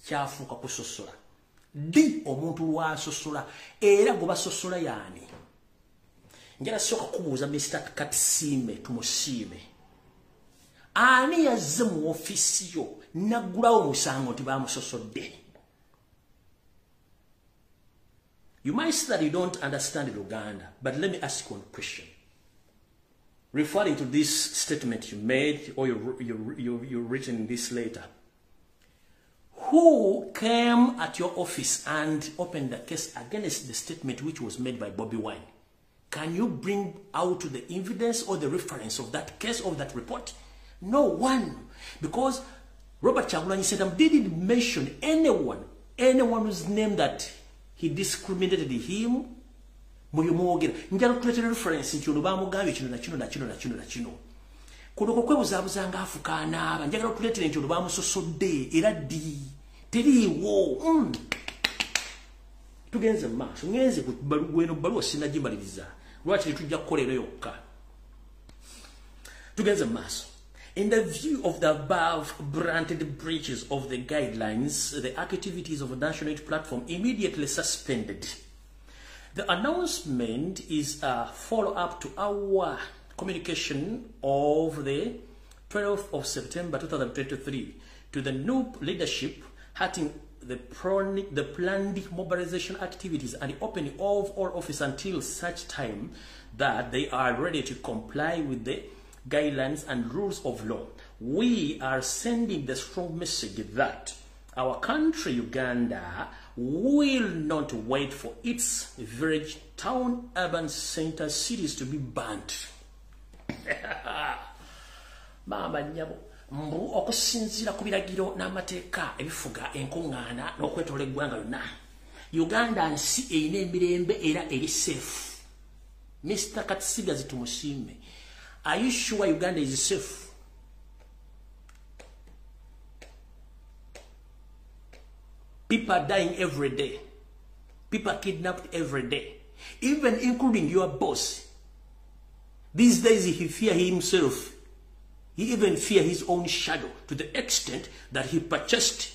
kyafuuka kusosola? Ddi omuntu lwasosola era gwe basosola yaani? Njala soka kubuuza Mr. Katisime tumusiime. Ani yazze mu ofisi yo naggulawo musango nti bamusosodde? You might say that you don't understand Uganda, but let me ask you one question. Referring to this statement you made or you written in this letter, who came at your office and opened the case against the statement which was made by Bobi Wine? Can you bring out the evidence or the reference of that case or that report? No one. Because Robert Kyagulanyi said didn't mention anyone whose name that he discriminated him. Njalo tuletere reference nti ono bamugambye kino na kino na kino na kino na kino. Kuno kwebuzabuzanga afukaana aba njagala tuletere nti ono bamusosodde era ddi teriiwo. Tugenze maaso ngenze ku gweno baluwa sinagimaliriza lwaki tujja kukolera yokka. Tugenze maaso. In the view of the above branded breaches of the guidelines, the activities of the National Unity Platform immediately suspended. The announcement is a follow-up to our communication of the 12th of September 2023 to the new leadership, having the planned mobilization activities and the opening of all office until such time that they are ready to comply with the guidelines and rules of law. We are sending the strong message that our country, Uganda, will not wait for its village, town, urban center, cities to be burnt. Mama nyabo mbu okusinzira ku biragiro n'amateeka ebifuga enkuŋŋaana n'okwetoola eggwanga lyonna, Uganda nsi erina emirembe era eri safe. Mr. Katisigazi tumusiime. Are you sure Uganda is safe? People are dying every day. People are kidnapped every day. Even including your boss. These days he fears himself. He even fears his own shadow to the extent that he purchased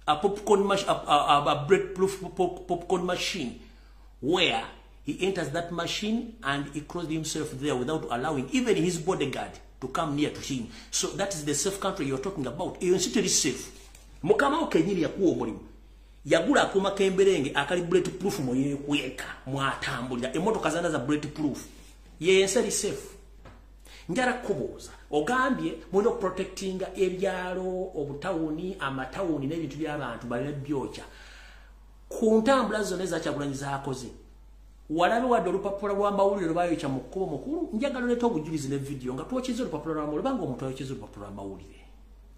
a bulletproof popcorn machine where he enters that machine and he closes himself there without allowing even his bodyguard to come near to him. So that is the safe country you're talking about. You're still safe. Mukama okenyiri yakuwa omulimu. Yagula akuma kemberenge akali bulletproof moye kweka mwatambulira emotoka zanda za bulletproof. Yenseri safe. Njara kubuuza ogambye muno protectinga ebyalo obutawuni amatawuni n'ebintu by'abantu balina byokya ku ntambula zonna za Kyagulanyi z'akoze. walabe wadde olupapula lw'amawulire lwebayokya mu kkubo mukulu njagala oleeta obujulizi ne video nga twokyeza olupapula lw'amawulire banga omuntu ayokyeza olupapula lw'amawulire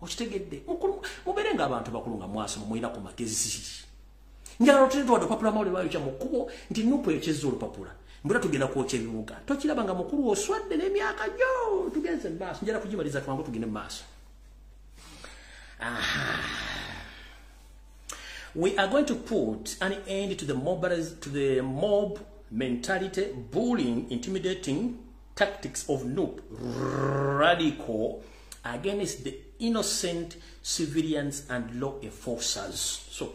okitegedde mukulu mubeere ng'abantu bakulu nga mwasoma mulina ku magezi njagala otuleeta wadde olupapula lw'amawulire lwebayokya mu kkubo nti nupu eyokyeza olupapula mbula tugenda kwokya ebibuga tokiraba nga mukulu oswadde n'emyaka gyo tugenze mu maaso njala kugimaliza twangu tugende mu maaso. We are going to put an end to the mob mentality, bullying, intimidating tactics of NUP, radical against the innocent civilians and law enforcers. So,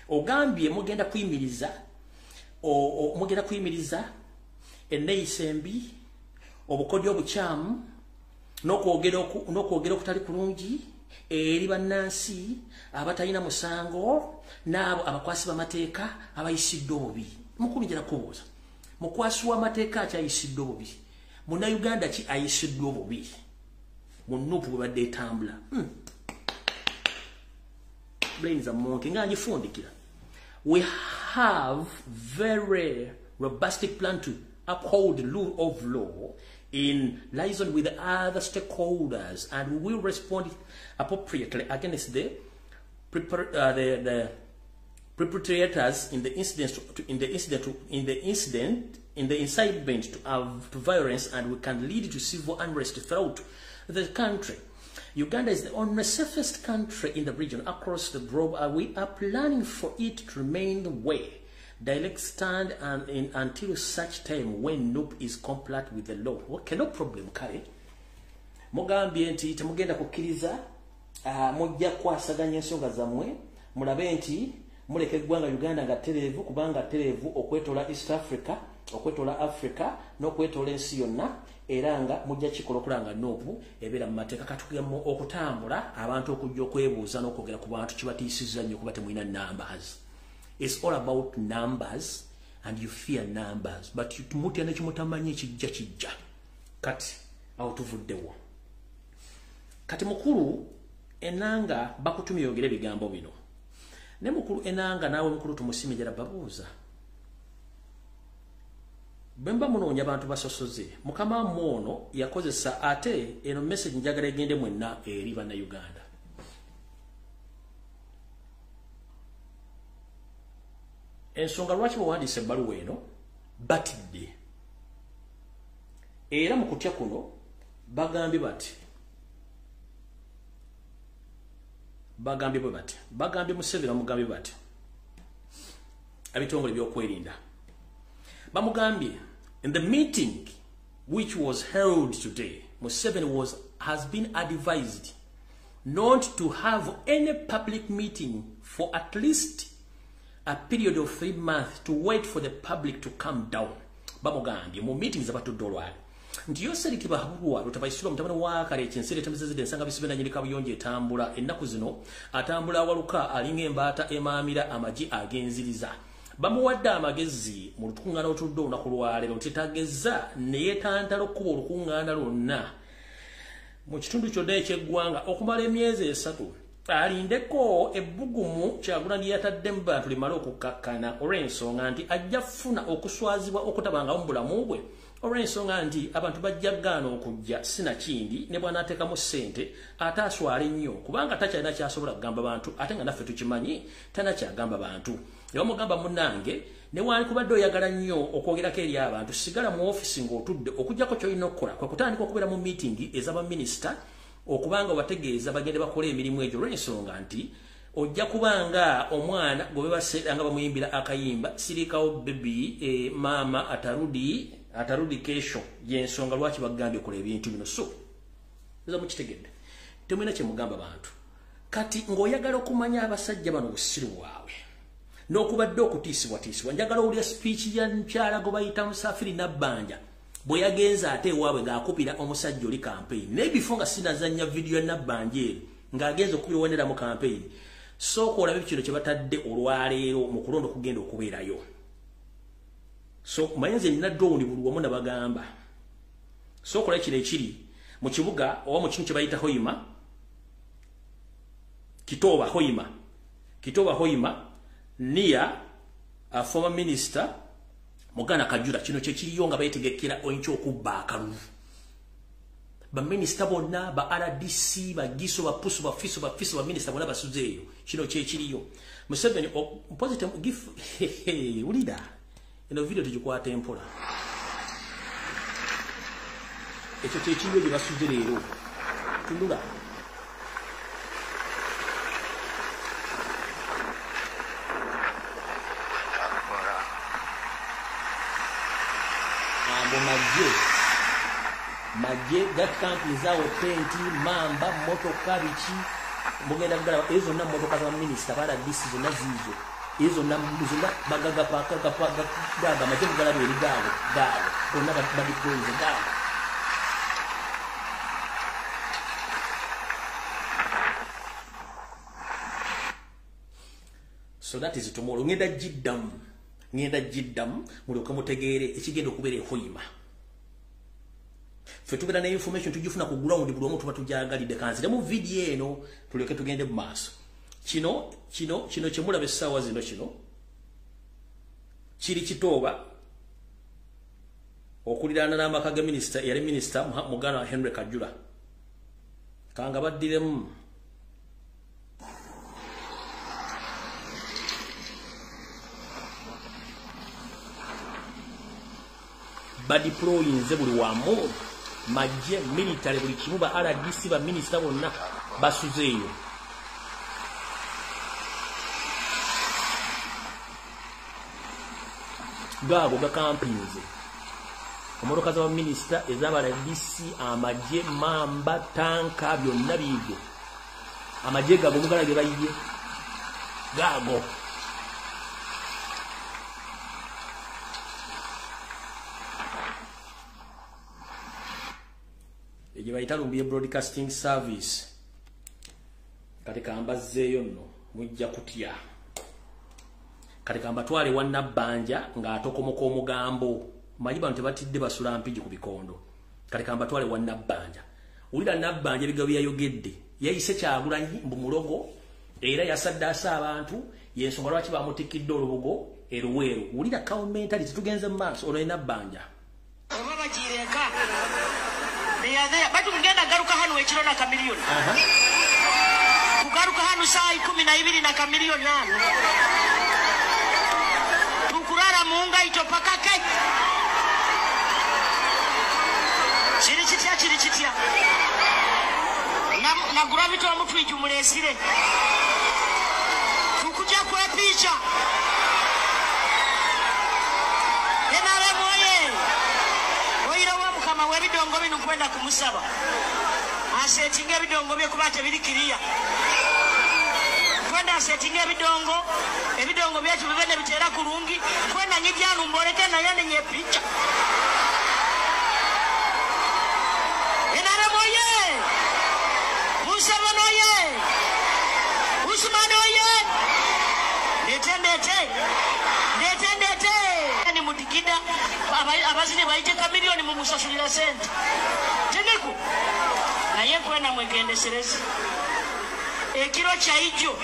Ogambye mugenda kuyimiriza enneeyisa embi, obukodyo obukyamu, n'okwogera okutali kulungi eri bannansi abatalina musango n'abo abakwasi b'amateeka abayisidde obubi. Mukulu njala kubuuza, mukwasi w'amateeka akyayisidde obubi, munnayuganda ki ayisiddwe obubi mu NUP bwe badde etambula? Brains are monkey nga njifundikira. We have very robust plan to uphold the rule of law in liaison with other stakeholders, and we will respond appropriately against the perpetrators in the incitement to violence, and we can lead to civil unrest throughout the country. Uganda is the only safest country in the region across the globe, and we are planning for it to remain the way. Direct stand until such time when NUP is compliant with the law. Okay, no problem, kale. Mugambye nti temugenda kukkiriza mujja kwasaganya ensonga zammwe mulabe nti muleka eggwanga Uganda nga tereevu kubanga tereevu okwetola East Africa, okwetola Africa n'okwetola ensi yonna, era nga mujja kikola okulanga NUP ebeera mu mateeka katugamu okutambula abantu okujja okwebuuza n'okwogera ku bantu kibatiisizza nnyo kuba temulina numbers. It's all about numbers, and you fear numbers. But you mutya ne kimutamanyi kijja. Kati awutuvuddewo. Kati mukulu enanga bakutumye yogere bigambo bino. Ne mukulu enanga nawe mukulu tumusimijera babuuza. Bemba munoonya abantu basosoze. Mukama mwono yakozesa ate eno message njagala egende mwenna eri bannayuganda. Ensonga lwaki bawandiise ebbaluwa eno batidde. Era mu kutya kuno bagambye bati. Bagambye Museveni mugambye bati. Abitongole by'okwerinda. Bamugambye, in the meeting which was held today, Museveni has been advised not to have any public meeting for at least a period of 3 months to wait for the public to come down. Bamugambye mu meetings abatudde olwali nti Yoseri kibahabulwa lutabayisirwa mutabani wa kale ekyensere temuzezide ensanga bisibena nyirika buyonje etambula ennaku zino atambula awaluka alinga embaata emaamira amaji agenziriza. Bamuwadde amagezi mu lukungaana olutudde olunaku lwaleero nti tageza neyeetantala okuba olukungaana lwonna mu kitundu kyonna eky'eggwanga okumala emyezi 3. Alindeko ebbugumu Kyagulanyi yataddemu bantu limala okukkakkana olw'ensonga nti ajja funa okuswazibwa okutabanga mu bulamu bwe, olw'ensonga nti abantu bajja gaana okujja sinakindi ne bw'anaateekamu ssente ate aswale nnyo kubanga takyalina kyasobola kugamba bantu ate nga naffe tukimanyi tanakyagamba bantu. Yamugamba munnange newankubadde oyagala nnyo okwogerako eri abantu sigala mu ofisi ng'otudde okuggyako ky'olina okukola kwe kutandika okubeera mu miitingi ez'abaminisita okubanga bategeeza bagende bakola emirimu egyo olw'ensonga nti ojja kubanga omwana gwe baseera nga bamuyimbira akayimba sirikawo bebi maama atarudi kesho y'ensonga lwaki bagambye okola ebintu bino. So eza mukitegedde temulina kye mugamba bantu kati ng'oyagala okumanya abasajja bano obusiru bwabwe n'okubadde okutiisibwatiisibwa. Njagala owulira speech ya mukyala gwe bayita Musafiri Nabbanja bwe yagenze ate ewaabwe ng'akupira omusajja oli campaign n'ebifo nga sinazannya video ya Nabbanja eri ng'agenze okubiwonera mu campaign. Sooka olabe kino kye batadde olwaleero mu kulonda okugenda okubeerayo. So mayenze nina drone buli wamu nabagamba sooka olabe kino ekiri mu kibuga oba mu kinu kye bayita Hoima Kitoba Hoima near a former minister Mugana Kajula kino kye kiriyo nga bayetegekera onkyo okubba akalulu. Ba minister bonna ba RDC ba giso ba pusu ba fiso ba minister bonna basuzeeyo kino kye kiriyo. Museveni positive give ulida eno video tujikwata empola. Ekyo kye kiriyo gye basuzeeyo. Tundula. Maje that camp is our penti mamba motoka bichi mugenda kugala ezo na motoka za minister bala disizo na zizo ezo na muzula bagaga paka gaga maje kugala beri gago ona ba deploy gago. So that is tomorrow ngenda jiddam mulyoka mutegeere ekigenda okubeera ehoyima. Fe tubera na information tujifuna ku ground buli omu tuba tujagalidde kanzire mu video eno tuleke tugende mu maaso. Kino kye mulaba essaawa zino kino kiri kitooba okuliraana n'amaka ga minister yali minister Mugana Henry Kajula kanga baddiremu badiployinze buli wamu maje military buli kimu ba RDC ba minister bonna basuzeeyo. Gago ga campings omotoka za minister ezaba RDC amaje mamba tanka byonna bigo amaje gago mugala ge bayiye gago. Eje bayita Lumbuye broadcasting service katika ambazeeyo nno mujja kutya katika ambatwale wanna banja nga atokomoka omugambo mayiba ntebatidde basula mpiji ku bikondo katika ambatwale wanna banja ulira nabbanja bigabo yayogedde yayise Kyagulanyi mbu mulogo era yasaddaasa abantu yensonga lwaki bamutikidde olubugo eruweru ulira commentary tugenze mu maaso ono nabbanja obaba jireka batu mgenda garuka hanu wechiro na kamilioni. Kugaruka hanu saa 12 na kamilioni hanu. Tukurara muunga itopaka kek. Chiri chitia. Na gravito wa mtu ijumule sile. Tukuja kwa picha. Enare moye. Kama webidongo bino kwenda kumusaba asetinga ebidongo bye kubate birikiriya kwenda asetinga ebidongo byetu bibene bitera kurungi kwenda nyibyanu mboleke na yane nyepicha enare moye musaba noye usmano ye netendete ni mutikida abazini baite kamilioni mu musasulira sente teneko naye kwena mwegendeserezi ekiro kyaijo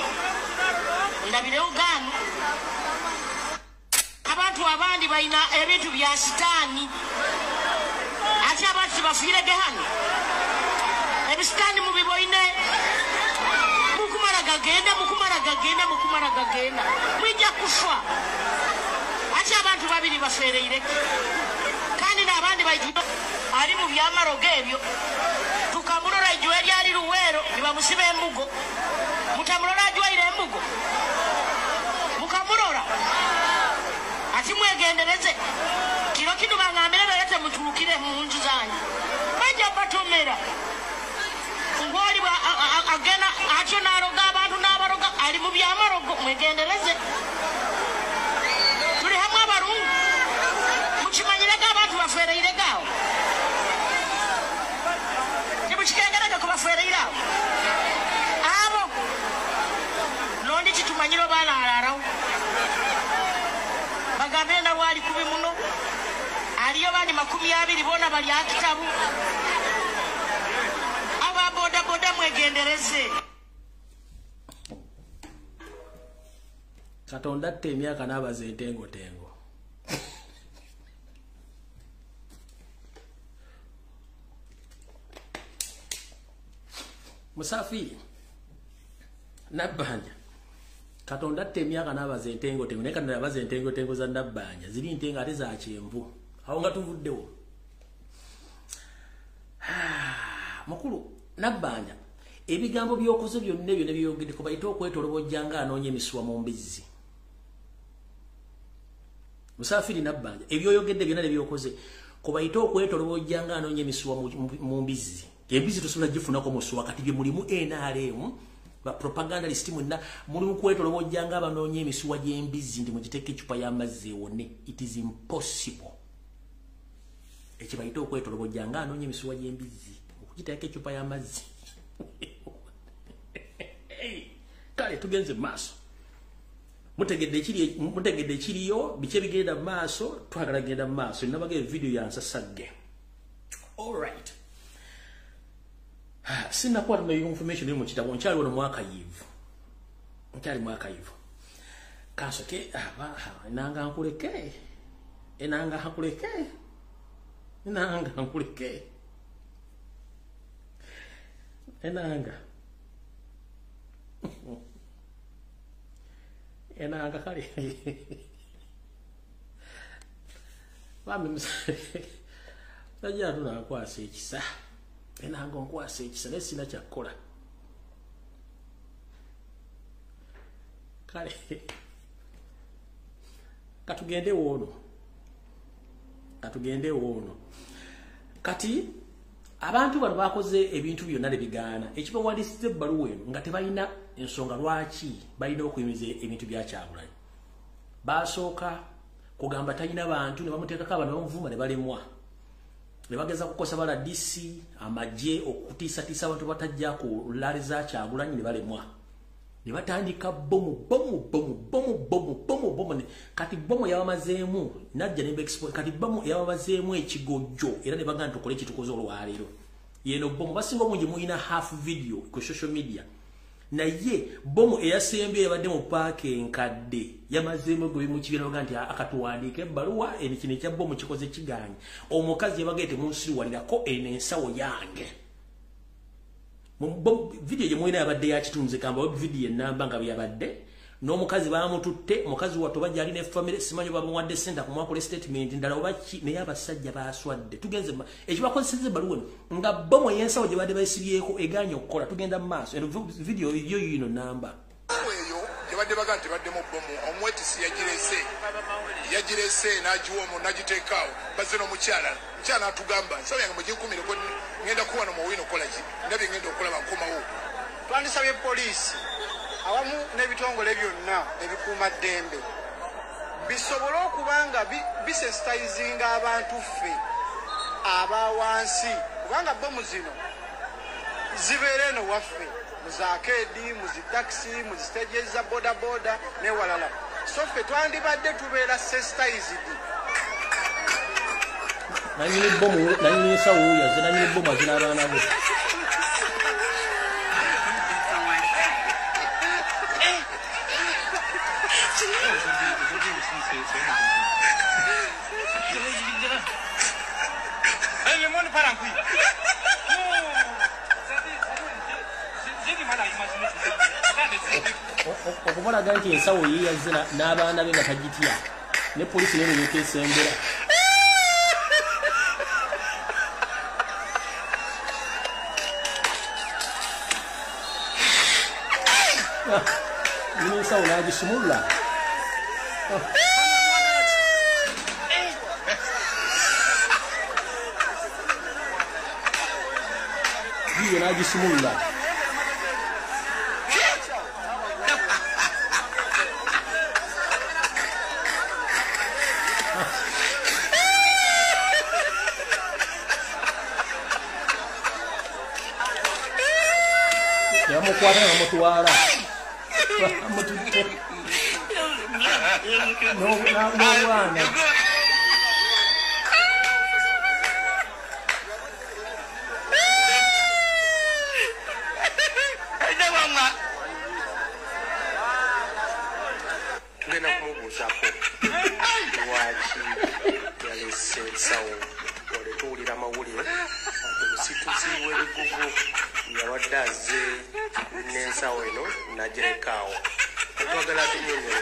ndabire ugano abantu abandi baina ebintu bya sitani ati abantu bafire gehani ebisitani mu biboine mukumara gagenda mwija kufa ati abantu babiri bafereire kandi n'abandi bayido ali mu byamaroge ebyo tukamulora ijwe lyali luwero nibamusiba embugo mutamulora ajwaire embugo mukamulora ati mwegendereze kiro kino bangambira balete mutulukire mu nju zanyu bajja batomera ngoli agena atyo naroga abantu n'abaroga ali mu byamarogo mwegendereze tuli hamwe abarungu mukimanyiraga abantu bafereire gawo nimukikengerega kubafereire awo abo londi kitumanyiro balaalaarawo bagambe na wali kubi muno aliyo bani 20 bona bali akitabu aba boda mwegendereze Katonda atte emyaka n'abaza entengo Musafiri Nabbanja Katonda temyaka nabaze entengo tengo neka nabaze entengo tengo za Nabbanja ziri ntenga ate za kyenvu awo nga tuvuddewo mukulu Nabbanja ebigambo byokoze byonna byonna byogedde ko bayita okwetolobojjanga anoonye emisuwa mu mbizzi Musafiri Nabbanja ebyoyogedde byonna nebyokoze ko bayita okwetolobojjanga anoonye emisuwa mu mbizzi embizi tosobola gifunako musuwa kati bye mulimu NRM ba propagandalist mwenna mulimu kwetolobojjanga abanoonye emisuwa gy'embizi ndi mugiteeka ecupa y'amazzi ewone. It is impossible ekibayita okwetolobojjanga anoonye emisuwa gy'embizi okugiteeka ecupa y'amazzi kale tugenze maaso mutegedde ekiriyo biki ebigenda mu maaso twagala genda mu maaso nabagee video yansasagge. Alright, sina kwa na information mu kitabo nkyali wano mwaka yivu nkyali mwaka yivu kasoke enanga nkuleke enanga hakuleke enanga nkuleke enanga enanga kale bambi msale tajja tuna kwasa ekisa enanga nkwasa ekisa nesina kyakola kale katugende wono kati abantu bano bakoze ebintu byonna lebigaana ekibawandiisiza ebbaluwa eno nga tebalina ensonga lwaki balina okuyimiza ebintu bya Kyagulanyi. Basooka kugamba talina bantu ne bamuteekako abantu bamuvuma ne balemwa ne bageza kukosa bala DC amagye okutiisatiisa abantu batajja ku laali za Kyagulanyi ne balemwa ne batandika bomu kati bomu yabamazeemu najja ne export kati bomu yabamazeemu ekigojjo era ne bagamba tukole kitukoze olwaleero yeno bomu basinga omungi muyina half video ku social media naye bomu eyasembye yabadde mu paaka enkadde yamazeemu gwe mu kibiina bagamba nti akatuwandiika ebbaluwa ekino ekya bomu kikoze kiganye omukazi yabagete munsiruwalirako enensawo yange video yemwina yabadde yakitunze kamba video enamba nga byabadde n'omukazi bamututte mukazi watto bajja alina family simanyo bamuwadde center ku mwakole statement ndala obaki naye abasajja baswadde tugenze ekibakozeseza baluwe nga bomo yensawo gye badde bayisibyeko eganye okukola tugenda mu maaso video yo yino namba eyo gye badde baga nti badde mu bomo omwetisi yagirese n'agiwa omu n'agiteekaawo bazze n'omukyala atugamba nsaba yange mugikumire ngenda kuwana mu wino kola ki ndabye ngenda okulaba nkomawo twandisabye poliisi awamu n'ebitongole byonna ebikuuma ddembe bisobole okubanga bisensitizinga abantu ffe abawansi kubanga bomu zino zibeere eno waffe mu zaakeedi mu zitakisi mu zisiteje za bodaboda n'ewalala so ffe twandibadde tubeera sensitized nanyini bomu nanyini nsawo yaze nanyini bomu azina abaana be okubolaga nti ensawo yeyaze n'abaana be nga tagitya ne poliisi nene yekesembera nini ensawo n'agisumulula yiyo n'agisumulula yamukwata namutwala amututte n'obwana tugenda kumubuuzako lwaki yalese ensawo ole tuwulira amawulire omusituzi w'ebigogo abadde azze n'ensawo eno n'agirekawo twagala tunyonyo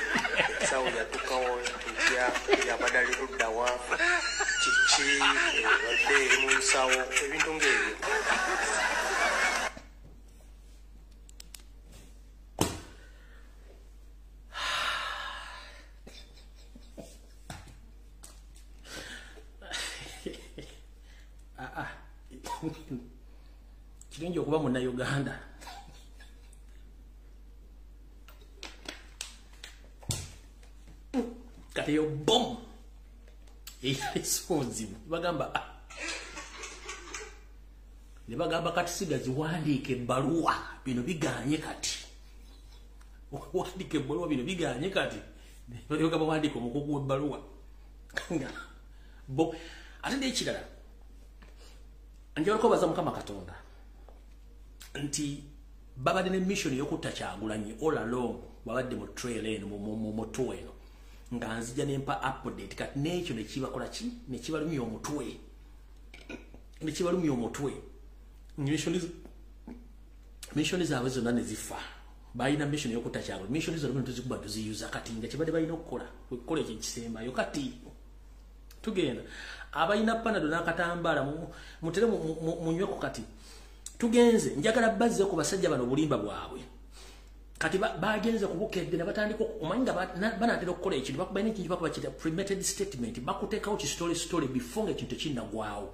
ensawo yatukawo tutya yabadde ali ludda wa kiki badde eri mu nsawo ebintu ng'ebyo. Kirungi okuba Munnayuganda. Kati yo bom ekisozibu ne bagamba kati sigazi wandiika ebbaluwa bino biganye kati wandiika ebbaluwa bino biganye kati balyoka bawandiika omukugu w'ebbaluwa bo ate n'ekirala njagala kubaza Mukama Katonda nti babadde ne mission y'okutta Kyagulanyi all along babadde mu trail eno mu moto eno nga nzija nempa update kati n'ekyo ne kibakola ki ne kibalumya omutwe mission zaabwe zonna ne zifa balina mission y'okutta Kyagulanyi mission zonna tuzikuba tuziyuza kati nga kibadde balina okukola ekyo kisembayo kati tugenda abalina panado n'akatambaala mutere munyweko kati tugenze njagala bazze ku basajja bano obulimba bwabwe kati bagenze kubukedde ne batandika omanyi nga banatera okukola ekintu bakubalina ekintu bakuba kita premeditated statement bakuteekawo ki story before nga ekintu tekinnagwawo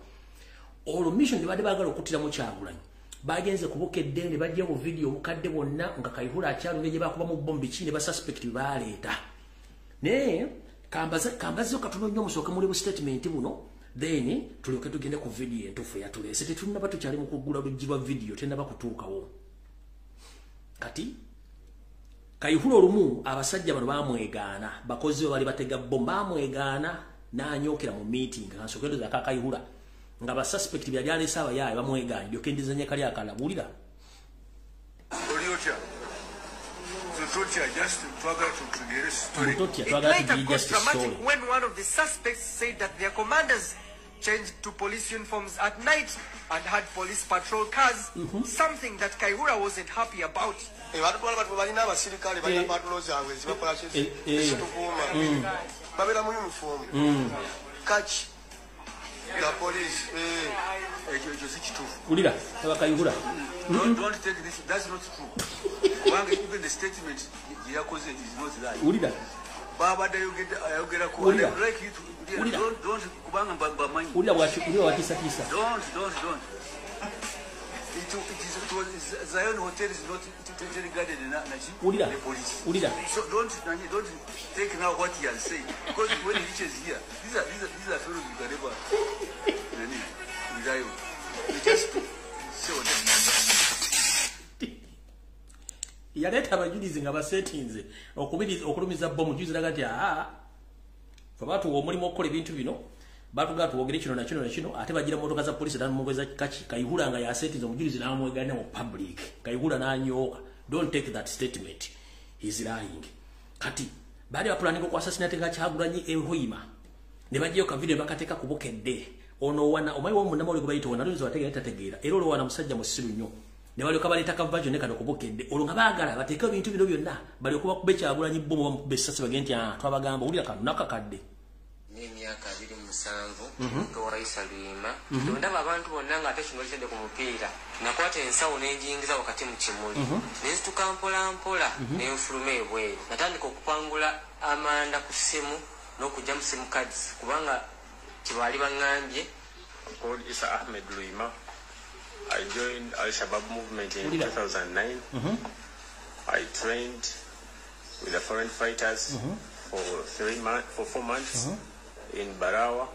olwo mission gye badde baagala okuttiramu Kyagulanyi bagenze kubukedde ne bajja mu video omukadde bonna nga Kayihura akyalumye gye bakubamu bombi ki ne basuspect baleeta naye kambaze katono nnyo musooke muli bu statement buno then tulyoke tugende ku video entuufu eyatuleese tetunaba tukyali mu kuggula luggi lwa video tennaba kutuukawo kati Kayihura olumu abasajja bano bamwegaana bakozi bali batega bomba bamwegaana n'anyookera mu meeting kansookerezo aka Kayihura nga basuspect byali alese abayaaye bamwegaanye lyokendezanya kali akalabulira It later got dramatic when one of the suspects said that their commanders changed to police uniforms at night and had police patrol cars, something that Kayihura wasn't happy about. The police, don't take this, that's not true. Even the statement is not that. Baba, you get like you don't It was Zion Hotel is not regarded in the police. So don't take now what he has said, because when he reaches here, these are fellows you can never just show them. Yaleta abajulizi nga basetinze okulumiza bomu juzi lagati fabatu omulimu okukola ebintu bino batuga tuwogere kino na kino ate bagira motoka za polisi namugweza kachi Kayihura nga yasetinze omujulizi namwegane mu public Kayihura nanyoka don't take that statement he's lying kati baada ya planning ko assassinate ga Kyagulanyi ehoima ne bagiyo ka video bakateka kubukedde ono wana omayi wo munamole kubayito wana lunzo wategera tategera era olwo wana musajja musiru nnyo ne bali okabaleta ka version ekado kubukedde olwo nga baagala bateka ebintu bino byonna bali okuba kube Kyagulanyi bomu bamukube sasa bagenti twabagamba ulira kanu nakakadde n'emyaka 27 ko Raisa Lwima ndaba abantu bonna nga tekingolesede ku mupiira nakwata ensawo n'enjingiza wakati mu kimuli n'enzituka mpola n'enfuluma ebweru natandika okupangula amanda ku ssimu n'okujja mu sim cards kubanga kibaali baŋŋambye. Called Isa Ahmed Lwima. I joined Al-Shabaab movement in 2009. I trained with the foreign fighters for 4 months in Barawa,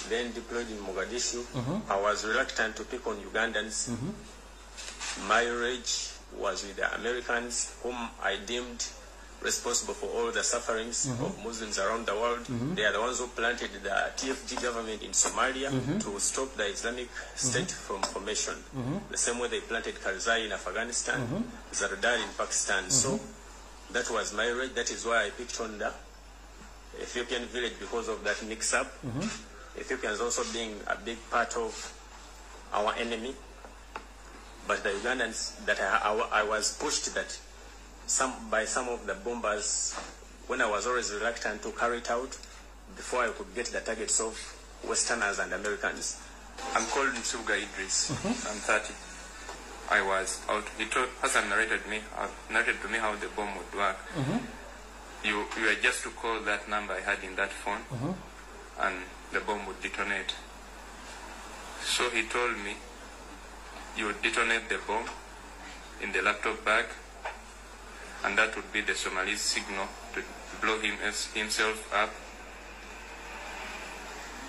then deployed in Mogadishu. I was reluctant to pick on Ugandans. My rage was with the Americans, whom I deemed responsible for all the sufferings of Muslims around the world. They are the ones who planted the TFG government in Somalia to stop the Islamic State from formation. The same way they planted Karzai in Afghanistan, Zardar in Pakistan. So that was my rage. That is why I picked on the Ethiopian village because of that mix-up. Ethiopians also being a big part of our enemy. but the Ugandans that I was pushed that by some of the bombers when I was always reluctant to carry it out before I could get the targets of Westerners and Americans. I'm called Nsuga Idris. I'm 30. I was out. Hassan narrated to me how the bomb would work. You were just to call that number I had in that phone, and the bomb would detonate. So he told me, you would detonate the bomb in the laptop bag, and that would be the Somali signal to blow himself up.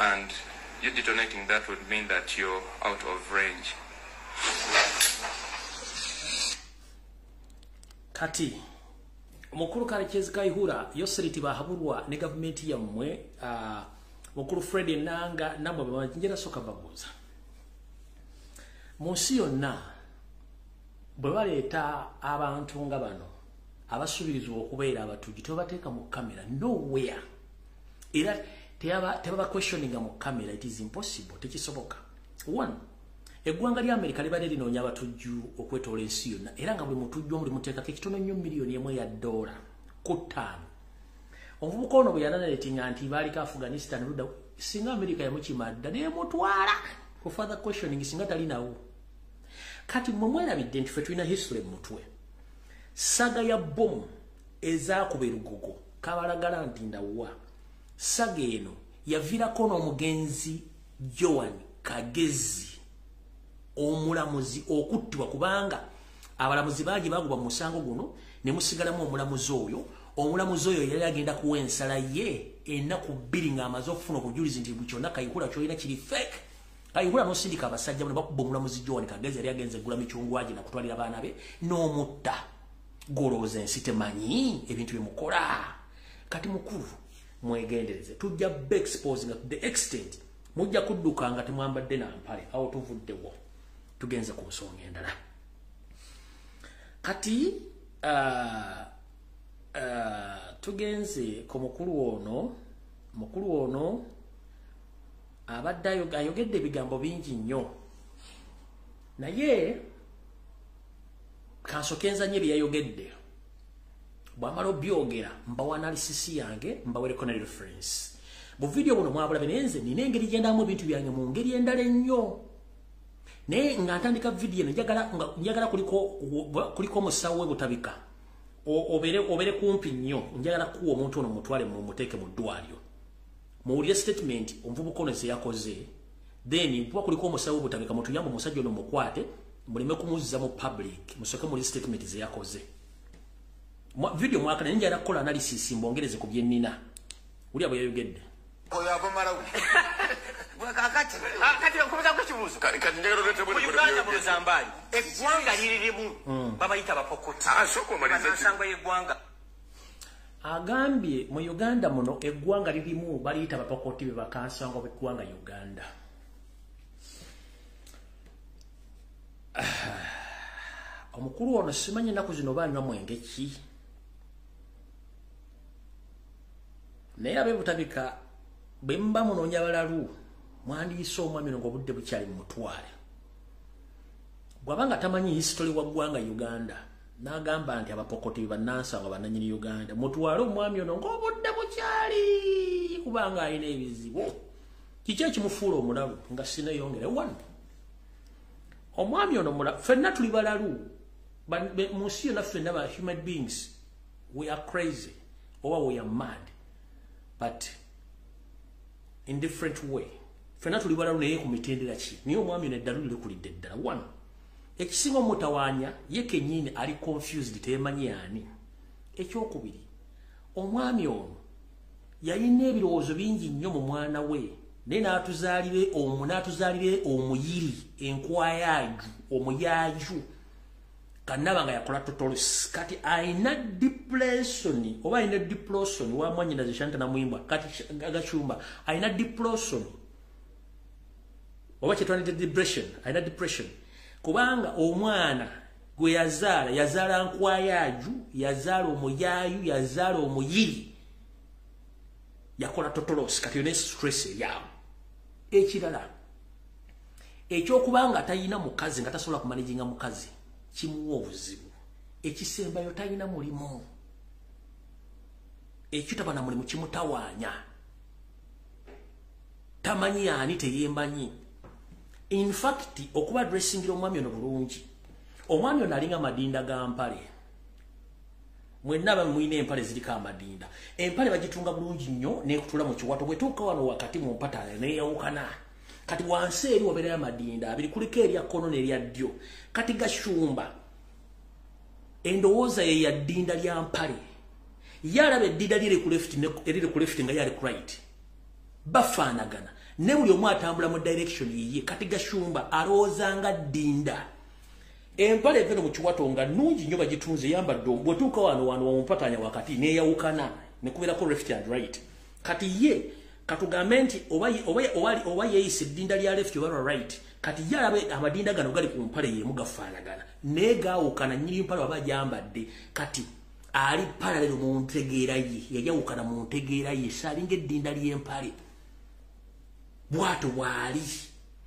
And you detonating that would mean that you're out of range. Kati mukuru Kalekezi Kaihura Yoseri tibahabulwa ne government yammwe mukuru Fred Nanga namwe bamanjira soka babuza munsi yonna bwe baleeta abantu nga bano abasubirizwa okubeera abatugi tobateeka mu kamera nowhere era tebaba questioning mu kamera. It is impossible, tekisoboka. One, eggwanga lya America libadde linoonya abatujju okwetoola ensi yonna era nga buli mutujju omuli muteekako ekitono nnyo miliyoni emu ya $1 ku ttaano. Omuvubuka ono bwe yananaletinga nti baaliko Afghanistan ludda singa America yamukimadda n'emutwala for further questioning singa talinawo. Kati mmwe mwerabidde nti ffe tulina history mu mutwe. Saga ya bomu ezaakuba erugogo kabalagala nti ndawwa. Saga eno yaviirako n'omugenzi Joan Kagezi omulamuzi okuttibwa kubanga abalamuzi bangi bagubwa mu musango guno ne musigalamu omulamuzi oyo. Omulamuzi oyo yali agenda kuwa ensala ye ennaku 2 ng'amaze okufuna obujulizi nti buli kyonna Kayihura kyolina kiri fake. Kayihura n'osindika abasajja bano bakubba omulamuzi Joan Kagezi yali agenze gula micungwaji na kutwalira baana be n'omutta. Golowooza ensi temanyi ebintu bye mukola. Kati mukulu mwegendereze tujja be exposing to the extent mujja kudduka nga temwambadde na mpale awo tuvuddewo tugenze ku nsonga endala. Kati tugenze ku mukulu ono abadde ayogedde ebigambo bingi nnyo naye kansokenza nnyo byeyayogedde. Bwamala obyogera mbawa analysis yange mbawereko na reference. Mu video buno mwabulabe nenze nina engeri gyendamu ebintu byange mu ngeri endala ennyo. Naye nga ntandika video njagala kuliko omusawo we butabika. Obere kumpi nnyo njagala kuwa omuntu ono mutwale mu muteeke mu ddwaliro. Muwulire statement omuvubuka ono ze yakoze. Then kuba kuliko omusawo we butabika mutuyambe omusajja ono mukwate muleme kumuzza mu public musoke muri statement ze yakoze. Video mwaka nje arakola analysis mbongereze ku byennina. Uli abo yayogedde. Oyo abamarawo. Kati okubuza ku kibuzo. Kati njagala olete buli Uganda mu Zambali. Eggwanga liririmu. Babayita bapokota. Soko malize. Nasangwa yeggwanga. Agambye mu Uganda muno eggwanga lirimu baliyita bapokoti be bakansangwa beggwanga Uganda. Omukulu ono simanyi ennaku zino banywa mwenge ki. Naye abe butabika bwe mba munoonya balalu mwandiise omwami ono ng'obudde bukyali mu mutwale. Bw'abanga tamanyi history wa ggwanga Uganda n'agamba nti abapokoti be bannansangwa bannannyini Uganda mutwale omwami ono ng'obudde bukyali kubanga alina ebizibu. Kiki ekimufuula omulalu nga sinayongere wano. Omwami ono ffenna tuli balalu mu nsi yonna ffenna ba human beings we are crazy or we are mad. But in different way. Fena tuli balalu naye ku mitendera ki. Niyo omwami ono eddalu likulidde ddala. One. Ekisinga omutawanya ye kennyini ali confused temanyi ani. Ekyokubiri. Omwami ono yalina ebirowoozo bingi nnyo mu mwana we. Naye n'atuzaalire omuyiri enkwayaju omuyaju. Kanaba nga yakola totolos kati aina depression oba aina depression wa mwanyi na zishanta na muimba kati agachumba aina depression oba chetwani depression aina depression kubanga omwana gwe yazala nkwayaju yazala omuyayu yazala omuyiri yakola totolos kati yone stress yawo ekirala ekyokubanga tayina mukazi nga tasobola kumanaginga mukazi kimuwa obuzibu ekisembayo tayina mulimu ekitaba na mulimu kimutawaanya tamanyi ani teyembanyi in fact okuba addressingira omwami ono bulungi omwami ono alinga madinda ga mpale mwenna bamwine empale ziriko amadinda empale bagitunga bulungi nnyo nekutula mu kiwato bwetuuka wano wakati mu mpatala neyawukana kati wansi eri wabeerayo amadinda abiri kuliko erya kkono n'erya ddyo kati gashumba endowooza ye ya ddinda lya mpale ye alaba eddinda eriri ku left nga ye ali ku right bafaanagana ne buli omu atambula mu direction yiye kati gashumba alowoozanga ddinda empale eveno mu kiwato nga nnungi nnyo bagitunze yambadde bwetuuka wano wamumpatanya wakati neyawukana nekubeerako left and right kati ye katugambe nti oba yeeyisa eddinda lya left oba lwa right kati ye alabe amadinda gano gali ku mpale yemu gafaanagana naye gaawukana nnyini mpale waba gyambadde kati ali paralelo mu ntegeera ye yayawukana mu ntegeera ye saalinga eddinda ly'empale bwato bwali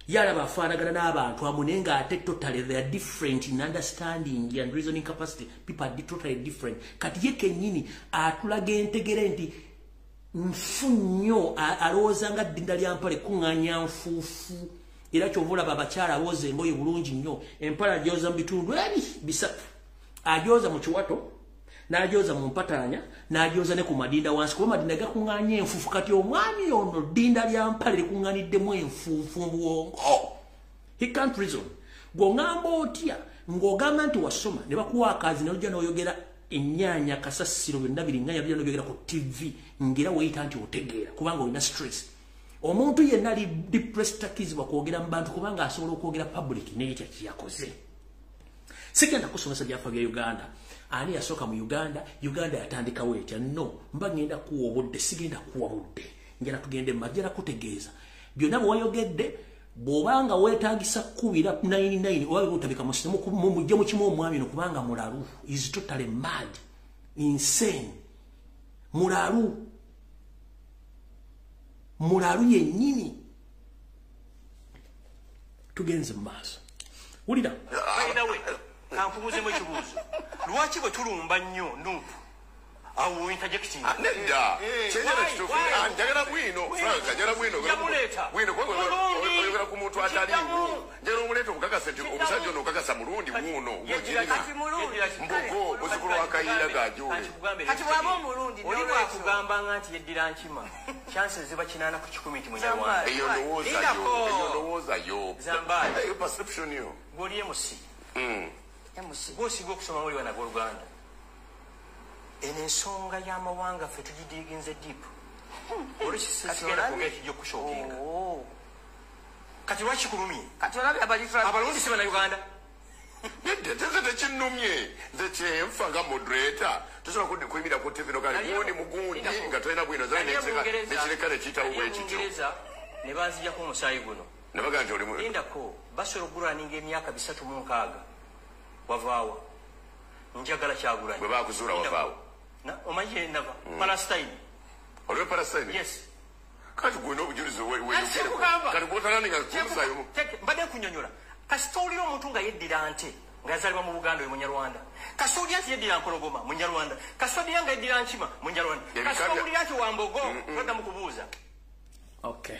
yalaba afaanagana n'abantu amu naye ng'ate totally they are different in understanding and reasoning capacity people are totally different kati ye kennyini atulaga entegere nti nfu nnyo alowooza nga ddinda lya mpale kuŋŋaanya nfuufu era kyova olaba abakyala abooza engoye bulungi nnyo empale agyoza mu bitundu ebi bisatu agyoza mu kiwato n'agyoza mu mpataanya n'agyoza ne ku madinda wansi kuba madinda gakuŋŋaanya enfuufu kati omwami ono ddinda lya mpale likuŋŋaaniddemu enfuufu mu bwongo he can't reason gw'oŋŋamba otya ng'ogamba nti wasoma ne bakuwa akazi n'ojja n'oyogera ennyaanya kasasiro byonna biriŋŋaanya bijja n'obyogera ku tv ngera weeyita nti otegeera kubanga olina stress omuntu yenna ali depressed takizibwa kwogera mu bantu kubanga asobola okwogera public n'etya kyeyakoze sigenda kusomesa byafa bya Uganda ani yasooka mu Uganda yatandikawo etya no mba ngenda kuwa obudde sigenda kuwa budde ngera tugende majjera kutegeeza byonna bwe wayogedde bw'obanga weetaagisa kubira 99 oba butabika musitemu mujje mu kimu omwami no kubanga mulalu is totally mad insane mulalu yennyini tugenze mu maaso wulira kankubuuzemu ekibuuzo lwaki bwe tulumba nnyo nuupu awo interjecting nedda kyenyera kituufu njagala bwino oyogera ku muntu ataliiwo njagala omuleeta omukakasa nti omusajja ono okakasa mulundi wuuno mbogo muzukulu wa kayiira gajule oli bwakugambanga nti yeddira nkima chances ziba 8 ku 10 nti munyarwanda eyo ndowoozayo eyo perception yo gw'oli emusi gw'osiga okusoma muli wana gw'oluganda eno ensonga y'amawanga ffe tugidiiginze diipu olwekisisigenda kuga ekijja okushookinga kati lwaki kulumye abalundi si bannayuganda teze tekinnumye nze kyenfa nga moderator tosobola kuyimira ku tv nokalimuoni mugundi nga tolina bwino nekireka nekiyitawo bwekityo ne banzijjako omusaayi guno nabaga nti olimu lindako basobola okugulaninga emyaka 36 wavaawa njagala Kyagulanyi bwe bakuzuula wavaawo omanyi yenava Palestine oliwe Palestine yes kati gwena obujulizi kati gwotalaninga kumusayo mbadde nkunyonyola kasita olira omuntu nga yeddira nte ng'azaalibwa mu Buganda oyo Munyarwanda kasita olira nti yeddira Mpologoma Munyarwanda kasita olira nga yeddira Nkima Munyarwanda kasita olira nti Wambogo todda mu kubuuza okay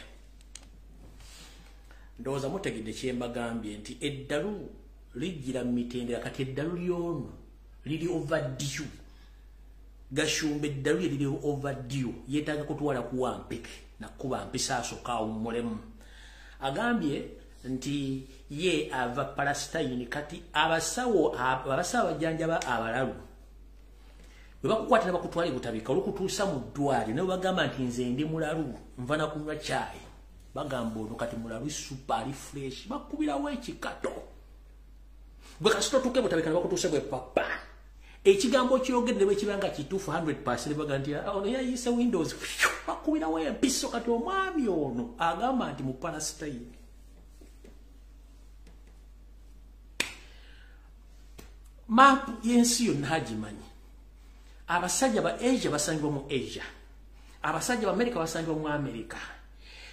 ndowooza mutegedde kyembagambye nti eddalu lijjira mu mitendera kati eddalu lyono liri overdue gashumba eddalu lye liri overdue yeetaaga kutwala kuwa mpeke nakuba mpisa asooka awummulemu agambye nti ye ava Palestine kati abasawo abajjanjaba abalalu bwe bakukwata ne bakutwala butabika olukutuusa mu ddwaliro ne bagamba nti nze ndi mulalu nva na kunywa caayi bagamba ono kati mulalu super fresh bakubirawo ekikato bwe kasito tuke butabika ne bakutuuse bwe papa ekigambo kyogedde bwe kibanga kituufu 100% baga nti ono yayise windows bakubirawo empiso kati omwami ono agamba nti mu Palestine mapu yensi yonna hagimanyi abasajja ba Asia basangibwa mu Asia abasajja ba America basangibwa mu America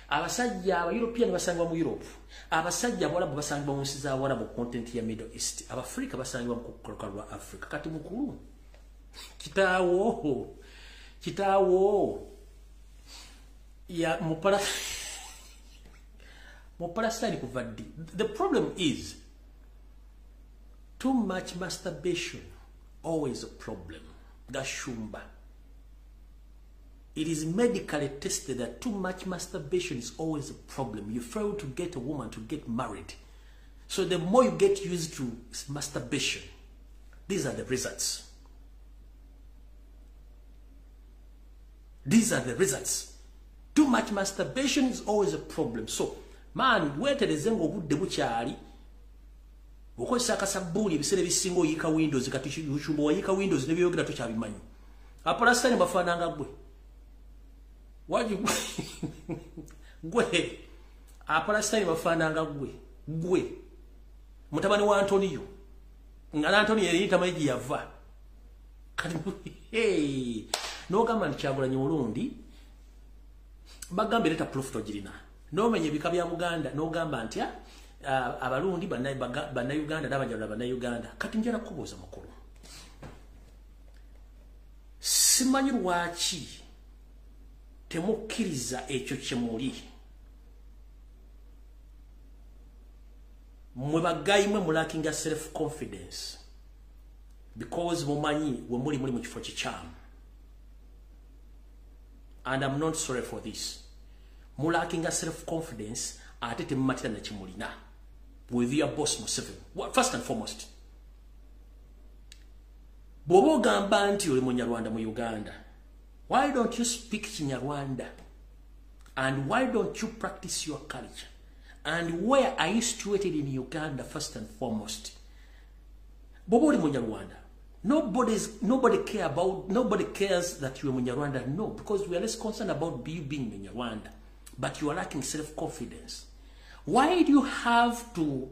abasajja aba European basangibwa mu Europe abasajja abalabu basangibwa mu nsi za Warabu content ya Middle East Abafrika basangibwa mu kukoka lwa Africa kati mukulu kitawo ya Palestine kuvaddi. The problem is too much masturbation, always a problem. Gashumba. It is medically tested that too much masturbation is always a problem. You fail to get a woman to get married. So the more you get used to masturbation, these are the results. These are the results. Too much masturbation is always a problem. So, man, wetereze ng'obudde bukyali okozesa akasabbuuni ebiseera ebisinga oyika Windows kati yushumba oyika Windows ne byogera tokyabimanyi. Apalestine bafaananga gwe. Waji gwe. Apalestine bafaananga gwe. Mutabani wa Antonio. Ngala Antonio yeyita maji yava. Kati hey. No gamba Kyagulanyi Mulundi bagambe leta profit ogirina. No menye bika bya Buganda no gamba ntya abalundi bana Uganda n'abajjala bana Uganda kati njala kubuuza makulu. Simanyi lwaki temukkiriza ekyo kyemuli. Mwe bagayi mwe mulakinga self confidence because mumanyi we muli mu kifo kikyamu. And I'm not sorry for this. Mulakinga self-confidence ate temumatira na kimulina with your boss Museveni. First and foremost. Bobo gamba nti oli Munyarwanda mu Uganda. Why don't you speak Kinyarwanda? And why don't you practice your culture? And where are you situated in Uganda first and foremost? Bobo oli Munyarwanda. Nobody cares that you are Munyarwanda. No, because we are less concerned about you being Munyarwanda. But you are lacking self-confidence. Why do you have to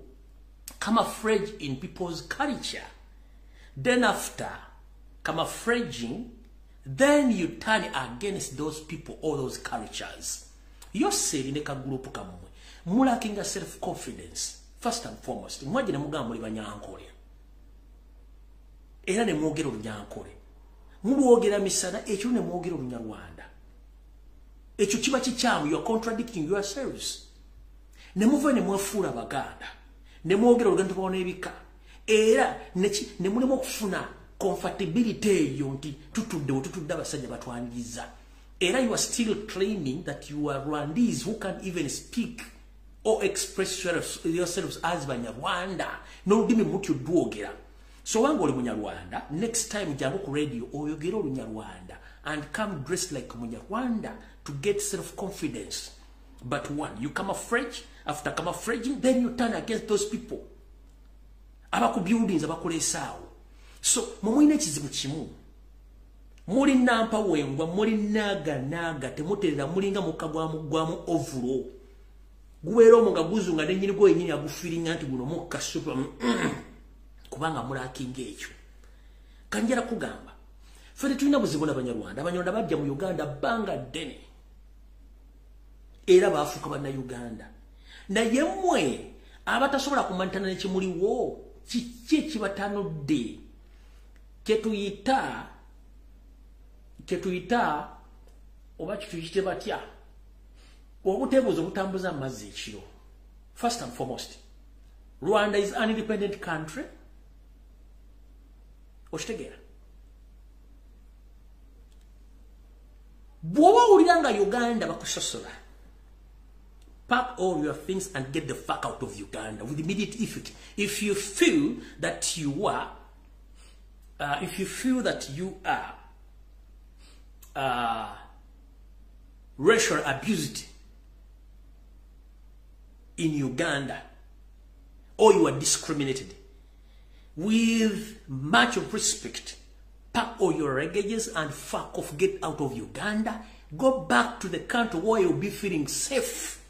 camouflage in people's culture? Then after camouflaging, then you turn against those people or those cultures. Yoseri neka group kamwe. Mulakinga self-confidence. First and foremost. Mwajine mugamba muli banyankole. Era ne mwogera olunyankole. Mubwogera misana ekyo ne mwogera olunyarwanda. Ekyo kiba kikyamu, you are contradicting yourselves. Ne muve ne mwefuula Abaganda. Ne mwogera olugendo lw'ebika ebika. Era ne mulemu okufuna comfortability eyo nti tutudde abasajja batwaniriza. Era you are still claiming that you are Rwandese who can't even speak or express yourselves as Banyarwanda. N'olulimi muti olwogera. So wango oli Munyarwanda, next time jangu ku radio oyogera olunyarwanda and come dressed like Munyarwanda to get self-confidence. But one, you camouflage, after camouflaging, then you turn against those people. Abaku buildings, abakulesaawo. So, mumwine ekizibu kimu. Muli nampa wembwa, muli naga, temuterera mulinga mukagwamu ovulo. Gubeera omwo nga guzunga n'ennyini gwo yennyini agufiringa nti guno mukka super. Kubanga mulakinga ekyo. Kanjala kugamba. Fere tulina buzibu n'Abanyarwanda. Abanyarwanda bajja mu Uganda banga ddene. Era baafuuka Bannayuganda. Naye mmwe abatasobola kumanyitana n'ekimuliwo kiki ekibatanudde kyetuyita oba kituyite batya obuteebuuzi obutambuza amazzi ekiro. First and foremost, Rwanda is an independent country. Oshtegera. Bwoba ulira nga Uganda bakusosola. Pack all your things and get the fuck out of Uganda with immediate effect. If you feel that you are racial abused in Uganda, or you are discriminated, with much of respect, pack all your reggages and fuck off, get out of Uganda, go back to the country where you'll be feeling safe.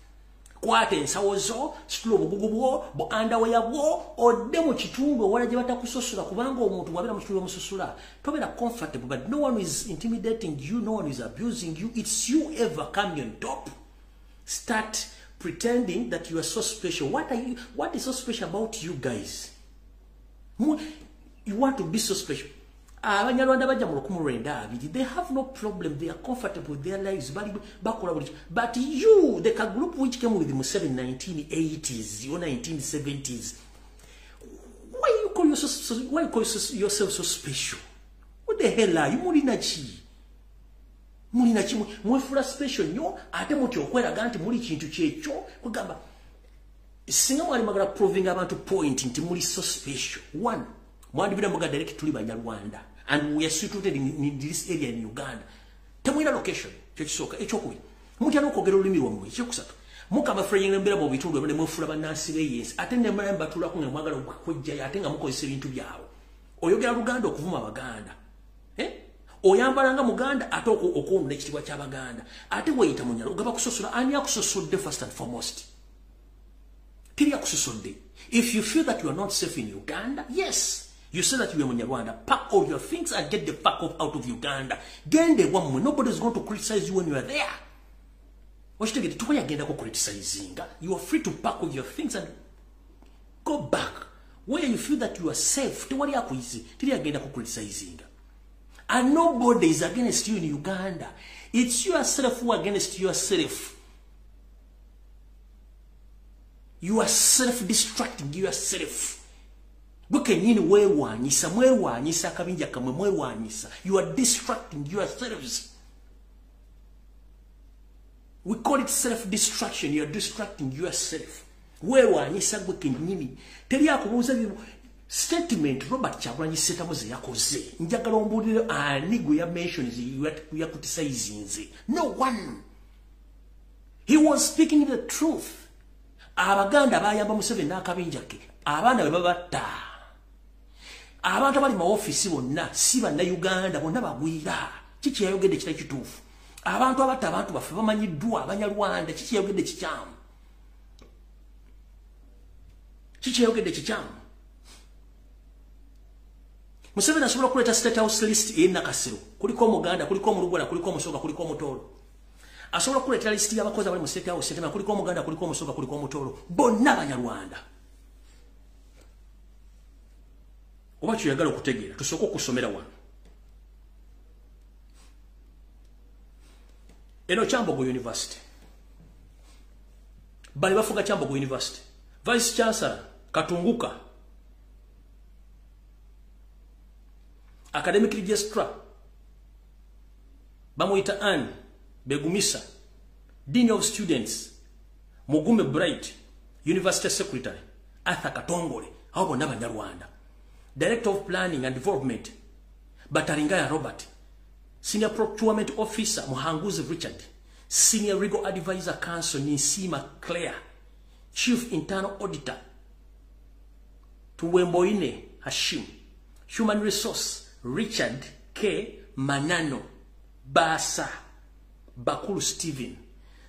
Kwate ensawo zo, situla obugugu bwo, bu underwear bwo, odde mu kitundu wala gye batakusosola kubanga omuntu wabera mu kitundu omusosula. Tobera comfortable, but no one is intimidating you, no one is abusing you. It's you ever coming on top. start pretending that you are so special. What is so special about you guys? You want to be so special. They have no problem. They are comfortable with their lives. But you, the group which came with the 1980s or 1970s, why you call yourself so special? What the hell are you? Mulinachi special nyo ate muti okweraga nti muli kintu kyekyo kugamba singa mwali magala proving abantu point nti muli so special. One, mwandi bina mga direct tuli Banyarwanda and we are situated in this area in Uganda. Temwina location kyekisoka ekyokubi muti anokwogera olulimi lwammwe ekyokusatu mukaba fraying mbera mu bitundu ebyo mufula bannansi b'eyensi ate ne mbalamba tulako nga mwagala okujja ate nga mukozesa ebintu byawo oyogera Luganda okuvuma Abaganda oyambalanga Muganda ate okwonona ekitibwa ky'Abaganda ate weyita munyala ogaba kusosola ani akusosodde first and foremost tiri akusosodde. If you feel that you are not safe in Uganda, yes, you say that you are Munyarwanda, pack all your things and get the fuck off out of Uganda. Gende wamwe, nobody is going to criticize you when you are there. You are free to pack all your things and go back where you feel that you are safe. And nobody is against you in Uganda. It's yourself who are against yourself. You are self-destructing yourself. You are distracting yourselves. We call it self-destruction. You are distracting yourself. Statement Robert Chagulanyi Setamuze yakoze njagala ombulire ani gwe ya mentions you are criticizing. No one. He was speaking the truth. Abaganda bayamba Museveni n'akabinjake abaana bebabatta abantu abali mu office bonna si banna Uganda bonna bagwira kiki yayogedde kitali kituufu abantu abatta abantu baffe bamanyiddwa Abanyarwanda kiki yayogedde kikyamu Museveni asobola kuleta state house list y'Nakasero kuliko Omuganda kuliko Omulugwala kuliko Omusoga kuliko Omutoro asobola kuleta list y'abakozi abali mu state house kuliko Omuganda kuliko Omusoga kuliko Omutoro bonna Abanyarwanda. Oba kiyagala okutegeera tusooka okusomera wano eno Kyambogo University bali bafuga Kyambogo University Vice Chancellor Katunguka Academic Registrar bamuyita Anne Begumisa Dean of Students Mugume Bright University Secretary Arthur Katongole abo bonna Banyarwanda. Director of Planning and Development Bataringaya Robert, Senior Procurement Officer Muhanguzi Richard, Senior Legal Advisor Counsel Nisima Claire, Chief Internal Auditor Tuwemboine Hashim, Human Resource Richard K. Manano, Basa Bakulu Stephen,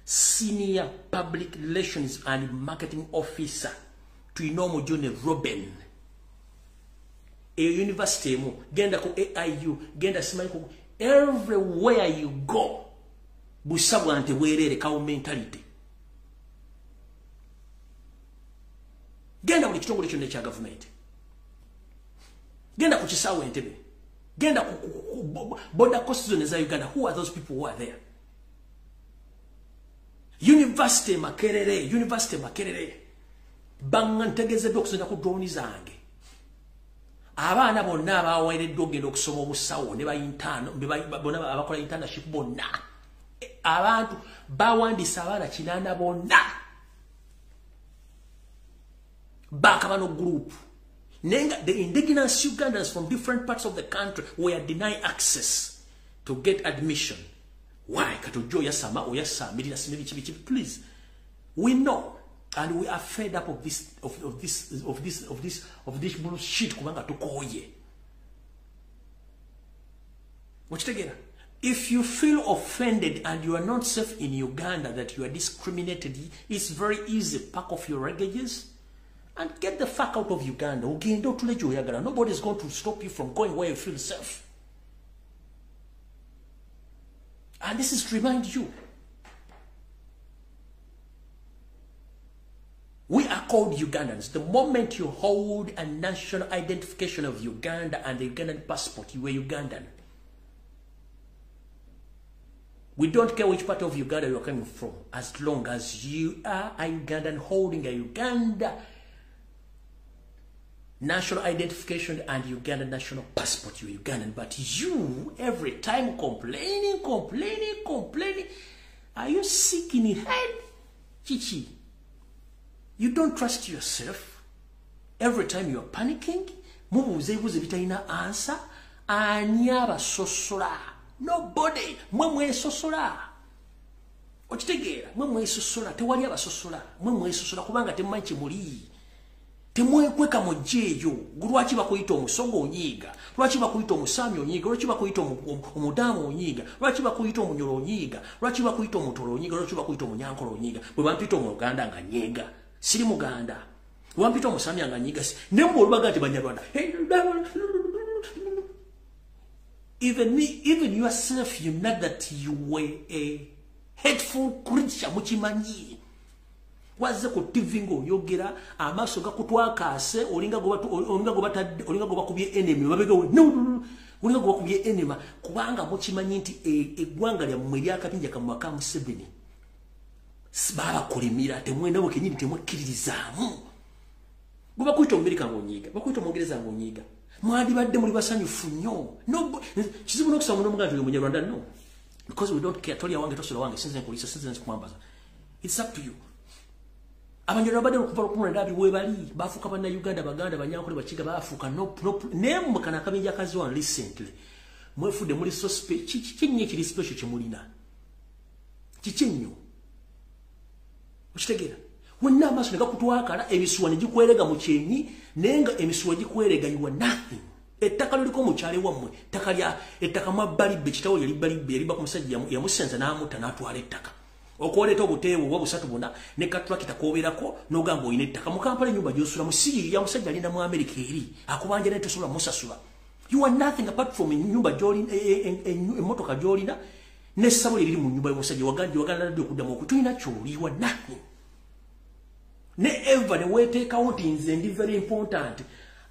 Senior Public Relations and Marketing Officer Tuinomo Jone Robin. A university mo genda ku AIU genda simanyi ku everywhere you go busabwante bwerere kawo mentality genda buli kitongole kyonna ekya government genda ku Kisaawe Entebbe genda ku border coast zone za Uganda. Who are those people who are there? University Makerere bangantegezedde okusonda ku drone zange abaana bonna abaweereddwa ogenda okusoma obusawo ne bayintano bonna abakola internship bonna abantu bawandiisa abaana 8 bonna bakabano group nenga the indigenous Ugandans from different parts of the country were denied access to get admission. Why? Katojo yasama oyasamirira sinebi kibi. Please, we know. And we are fed up of this bullshit kubanga tukoye. Wachitegeera. If you feel offended and you are not safe in Uganda, that you are discriminated, it's very easy. Pack off your reggages and get the fuck out of Uganda. Nobody is going to stop you from going where you feel safe. And this is to remind you. called Ugandans. The moment you hold a national identification of Uganda and the Ugandan passport, you are Ugandan. We don't care which part of Uganda you are coming from, as long as you are a Ugandan holding a Uganda national identification and Ugandan national passport, you're Ugandan. But you, every time complaining, are you sick in the head? Chichi, you don't trust yourself. Every time you are panicking, mubuze bitaina answer, anyaba sosola. Nobody, mwemwe sosola. Ochitegera, mwemwe sosola, tewali abasosola, mwemwe sosola kubanga temanchi muri. Temwe kweka mojeyo, lwaki bakuyita omusogo onyiga, lwaki bakuyita omusami onyiga, lwaki bakuyita omudamu onyiga, lwaki bakuyita omunyolo onyiga, lwaki bakuyita omutolo onyiga, lwaki bakuyita omunyankolo onyiga, bwe bampita omuganda nga nyega, siri muganda. Bwe bampita omusami nga nyiga, ne mu olubaga ati banyarwanda. Even yourself, you know that you were a hateful creature, muchimanyi. Waze ku TV ngo yogera amaso gakutwakase olinga goba kubye enemy babega we no olinga goba kubye enemy kubanga muchimanyi nti egwanga lya mmwe lyakapinja kamwaka mu 7 sibala kulimira temwenda bo kenyini temwekiririzamu goba kuito America ngonyiga bakuito mongereza ngonyiga mwadi badde muri basanyufu nnyo no kizibu no kusanga n'omuganda mu Rwanda no because we don't care toli awange tosola wange sinze nkulisa sinze nkumambaza. It's up to you. Abanjira bade okuva ku munda abi webali bafuka bana Uganda baganda banyankole bakiga bafuka no name kana kabinja kazi one recently mwefude muri suspect kikinye kiri special kimulina kikinyo ukitegera wonna amaso nga kutwakala ebisuwa ne gikwerega mu kyenyi nenga emisuwa gikwerega you are nothing ettaka liko mu kyale wamwe takalya ettaka mabali be kitawo yali bali be yali bakumusajja ya musenza namuta natwala ettaka okoleta obuteewo wabusatu buna ne katrakita koberako nogamba oyine ettaka mu Kampala nyumba gyosula musiri ya musajja alinda mu America eri akubanja ne tosula musasula. You are nothing apart from nyumba joli emotoka jolina ne sabuli liri mu nyumba y'omusajja waganda ndio kudamu okutuyina kyoli. You are nothing. Ne ever ne wete countings and very important.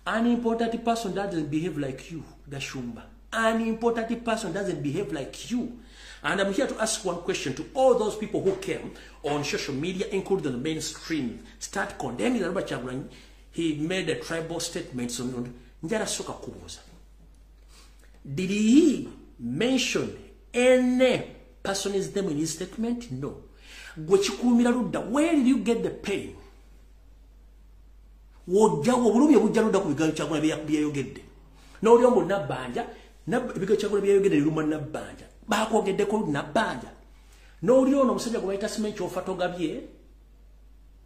An important person doesn't behave like you, Gashumba. An important person doesn't behave like you. And I'm here to ask one question to all those people who came on social media, including the mainstream, start condemning Robert Kyagulanyi. He made a tribal statement on Njara Soka Kubuza. Did he mention any person's name in his statement? No. Where did you get the pain? Wojjawo bujaluda ku bigayo Kyagulanyi byayogedde. N'olyombo nabbanja, bigayo Kyagulanyi byayogedde liruma nabbanja. Bakogeddeko nabbanja. N'oli ono omusajja gwe bayita Simenyi Kyofatogabye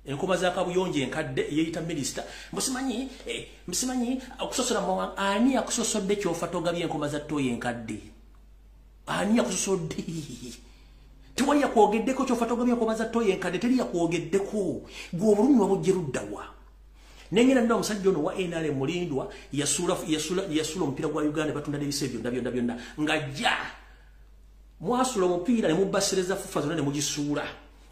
enkoma za kabuyonje enkadde yeyita minister musimanyi akusosola mwa ani akusosodde Kyofatogabye enkoma za toyi enkadde ani akusosodde tewali yakwogeddeko Kyofatogabye enkoma za toyi enkadde teri yakwogeddeko gwe obulumi wabujjeruddawa nengera ndo omusajja ono wa NRM mulindwa yasula omupiira gwa Uganda batunda n'ebisebyo byonna ngajja mwasula omupiira ne mubasereza fufa zonna ne mugisuula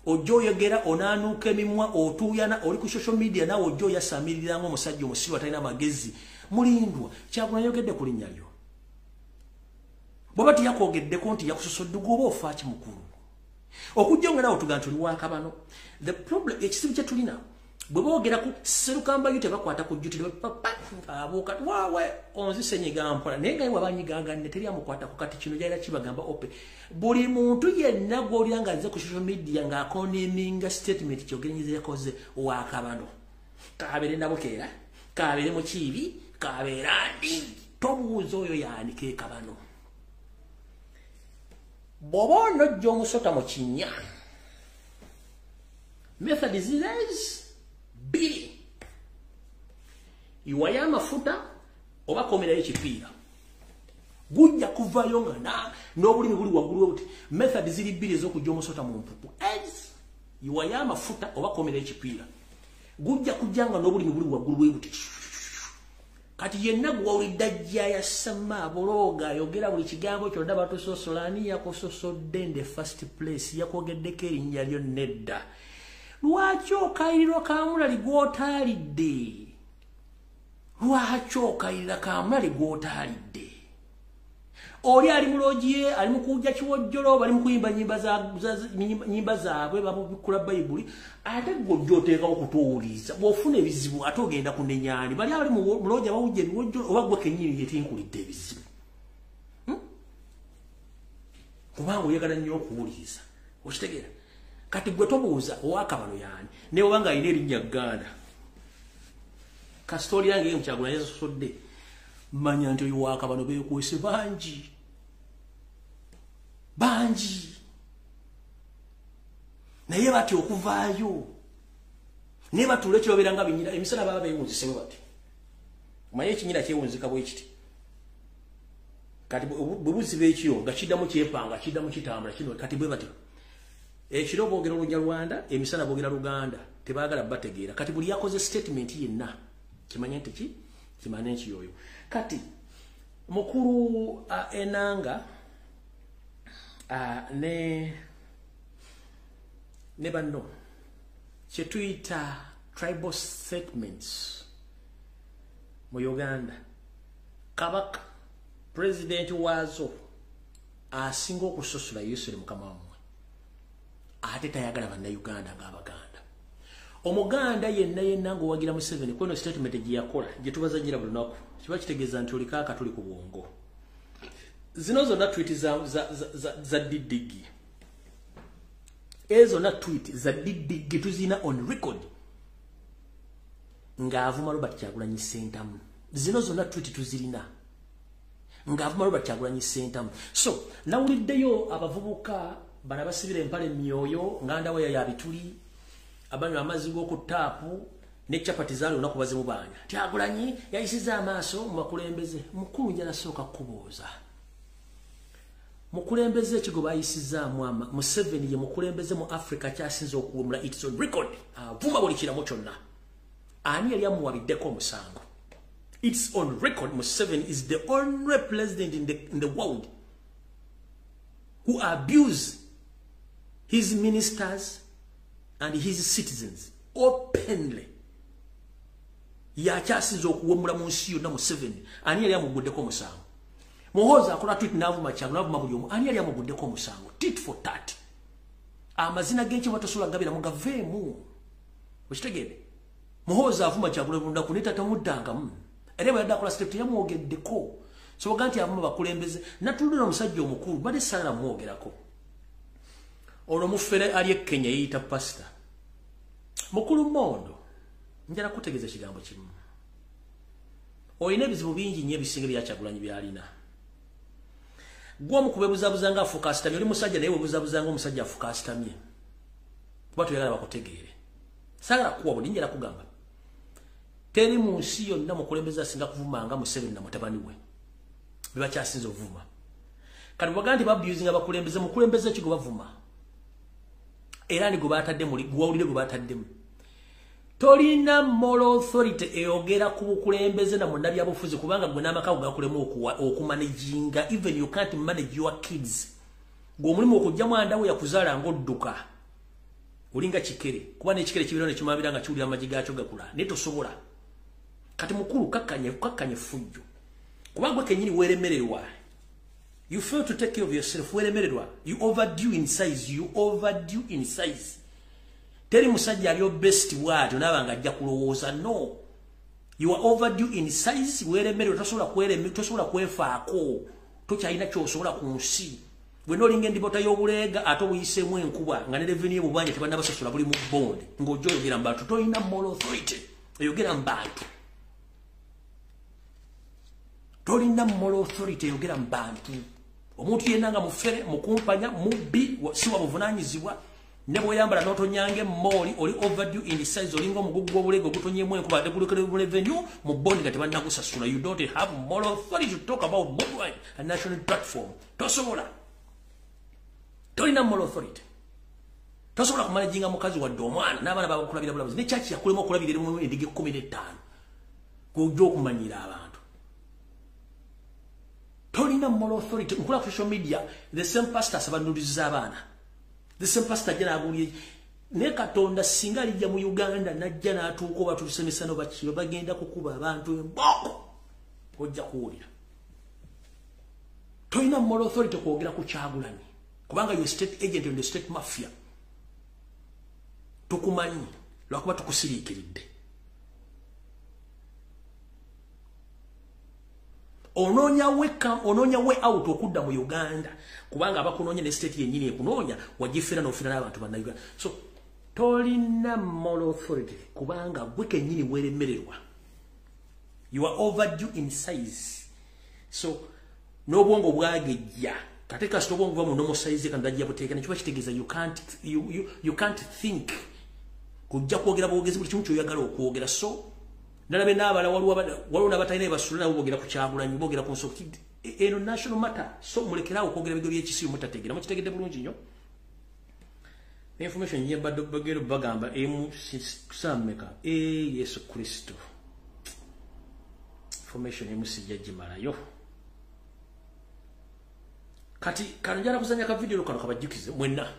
ojo yogera onanuka emimwa otuyana oli ku social media nawe ojo yasamirira ngo omusajja omusiru atalina magezi mulindwa Kyagulanyi yogedde ku linnya lyo bw'aba tiyakogeddeko nti yakusosodde goba ofa kimukulu okujjongera awo tugamba tuli wa kabano. The problem ekizibu kye tulina bwe boogera ku Serukamba yute bakwata ku jjutire abuuka waawe onzisenyiga mpola naye nga wabanyigaga ne teri amukwata ku kati kino gyayira kibagamba ope buli muntu yenna gw'olira nga nze ku social media ng'akondeminga statement kyogeranyiriza yakoze wa kabano kabeere nabukeera kabeere mukiibi kabeera ndi tobuuza oyo yaanike kabano bw'oba onojja omusota mu kinnya method is bili iwaye amafuta oba komerayo ekipiira gujja kuvayo nga n'obulimi buli waggulu buti method ziri bbiri ez'okujja omusota mu mpuku iwaye amafuta oba komerayo ekipiira gujja kujja nga n'obulimi buli waggulu bwe buti kati yenna gwawulidde ajja yasama buloga ayogera buli kigambo kyonna batusosola ani yakusosodde in the first place yakwogeddeko erinnya lyo nedda lwaki okayiriro kamulali gw'otaalidde lwaki okayirira kamulali gw'otaalidde oli ali mu logiye ali mu kujja kiwojjolo bali mu kuyimba nyimba zaabwe babikula bayibuli ate gojjo oteekawo kutuwuliza bw'ofuna ebizibu ate ogenda kunenyaani bali abali mu logiye bawujja ebiwojjolo oba gwe kennyini yetinkulidde ebizibu kubanga oyagala nnyo okuwuliriza okitegeera kati gwe tobuuza owakabano yaani ne obanga alina erinnya Gganda kasitooli yange Kyagulanyi yasosodde manya nti oyo wakabano beekwese bangi naye bati okuvaayo ne batuula ekyobeera nga binyira emisana baba beewunzisebwe bati manye ekinyira kyewunzika bwe kiti kati bwe buziba ekiro nga kiddamu kyepanga kiddamu kitambula kino kati bwe bati ekiro boogera Olunyarwanda emisana boogera Luganda tebaagala bategeera kati buli yakoze statement yenna kimanye nti ki kimanye nti yoyo kati mukulu enanga ne banno kye tuyita tribal statements mu Uganda kabaka president waazo asinga okusosula Yoseri mukama wammwe ate tayagala bannayuganda ng'Abaganda omuganda yenna ng'owagira Museveni kweno statement gye yakola gye tubazanyira buli lunaku kiba kitegeeza nti oli kaaka tuli ku bwongo zino zonna tweet za Didigi ezo na tweet za Didigi tuzina on record ng'avuma Robert Kyagulanyi Ssentamu zino zonna tweet tuzirina ng'avuma Robert Kyagulanyi Ssentamu so nawuliddeyo abavubuka bana basibira empale myoyo nganda we yabituli abanywa amazzi g'oku taapu ne chapati zaali olunaku bazimu banja Kyagulanyi yayisiza amaaso mu bakulembeze Mukunja nasooka kubooza mukulembeze ekigoba ayisizaamu Museveni ye mukulembeze mu Africa kyasinze okuwumula it's on record avuma buli kiramu kyonna ani yali amuwabiddeko omusango it's on record Museveni is the only president in the world who abuse his ministers and his citizens openly yakyasinze okuwumula mu nsi yonna Museveni ani yali amuguddeko omusango Muhoza akola tweet n'avuma Kyagulanyi n'avuma buli omu ani yali amuguddeko omusango tit for tat amazina g'enki batosobola gabira mugaveemu okitegeere Muhoza avuma Kyagulanyi lunaku ne tatamuddangamu era bwe yadde akola step teyamwogeddeko soboga nti avuma bakulembeze natulira omusajja omukulu badde essala namwogerako olwo mufere ali e Kenya yeyita pasita mukulu Mondo njala kutegeeza kigambo kimu olina ebizibu bingi nnyo ebisinga bya Kyagulanyi byalina gwe omukubebuzabuza nga afuuka asitamye oli musajja naye webuzabuza nga omusajja afuuka asitamye kuba tuyagala bakutegeere saagala kuwa buli njala kugamba teri mu nsi yonna mukulembeze asinga kuvuma nga Museveni na mutabani we biba kyasinze ovuma kati bwaga nti babuzinga bakulembeze mukulembeze ki gwe bavuma era ni gwe batadde muli gwawulire gwe bataddemu tolina moral authority eyogera ku bukulembeze na munnabyabufuzi kubanga gwe n'amaka gakulemu okumanaginga even you can't manage your kids gwe omulimu okujjamu andawe yakuzaala ng'odduka olinga kikere kuba n'ekikere kibiro ne kimabira nga kiwulira amagi gaakyo gakula naye tosobola kati mukulu kakkanye fujjo kuba gwe kennyini weeremererwa you fail to take care of yourself weeremererwa you overdue in size teri musajja aliyo best bwatyo naba nga ajja kulowooza no you are overdue in size weeremererwa tosobola kwefaako tokyalina kyosobola ku nsi bwe nolinga endibota y'obuleega ate obuyiseemu enkuba nga ne revenue bubanja tebannabasasula buli mu bond ng'ojja oyogera mu bantu tolina moral authority oyogera mu bantu tolina moral authority eyogera mu bantu omuntu yenna nga mufere mukumpanya mubbi si wabuvunaanyizibwa ne bw'oyambala n'otonyange mooli oli overdue in size olinga omugugu gw'obuleega ogutonyeemu enkuba ate gulekere mu revenue mu bondi nga tebannagusasula you don't have moral authority to talk about Mumukago a national platform tosobola tolina moral authority tosobola kumanajinga mukazi wadde omwana n'abaana babakulabira bulabuzi ne kyaki yakulema okulabira erimu endiga 15 gw'ojja okumanyira abantu tolina moral authority nkula ku social media the same pastor asabanuliza abaana the same pastor jana agulye ne Katonda singa alijja mu Uganda najja n'atuuka oba tusemesa no bakiyo bagenda kukuba abantu emboko ojja kuwulira toyina moral authority kwogera ku Kyagulanyi kubanga you state agent in the state mafia tukumanyi lwakuba tukusiriikiridde onoonya we out okudda mu Uganda kubanga abakunoonya ne state yennyini ekunoonya wagifera n'ofera n'abantu banna Uganda so tolina moral authority kubanga gwe kennyini weremererwa you are overdue in size so n'obwongo bwagejja kate kasita obwongo buva mu normal size kandi ajja buteeka nekiba kitegeeza you can't think kujja kwogera bwogezi buli kimu kyoyagala okwogera so nalabe n'abala waliwo n'abatalina basulira boogera ku Kyagulanyi boogera ku nsoko eno national matter so mulekerawo okwogera bigo by'ekisiyo mutategeera mukitegedde bulungi nnyo information nye bagero bagamba sameka Yesu Kristo information emusijja jimalayo kati kanjala kuzanya ka video kano kabajjukize mwenna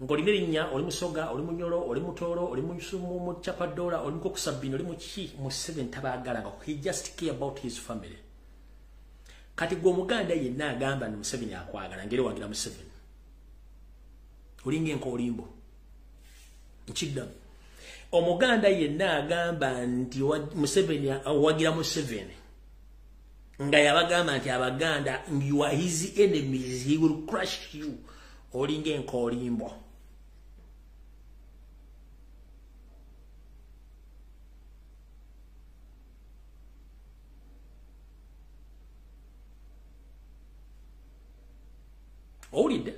ngolina linnya oli musoga oli munyolo oli mutoro oli musumu mu chapadola oli ko kusabino oli mu chi mu 7 tabagala nga he just care about his family kati gwo muganda yenna agamba ni Museveni akwagala ngere wangira mu 7 olinge nko olimbo nchidda omuganda yenna agamba nti Museveni awagira mu 7 nga yabagamba nti abaganda you are his enemies he will crush you olinge nko olimbo olide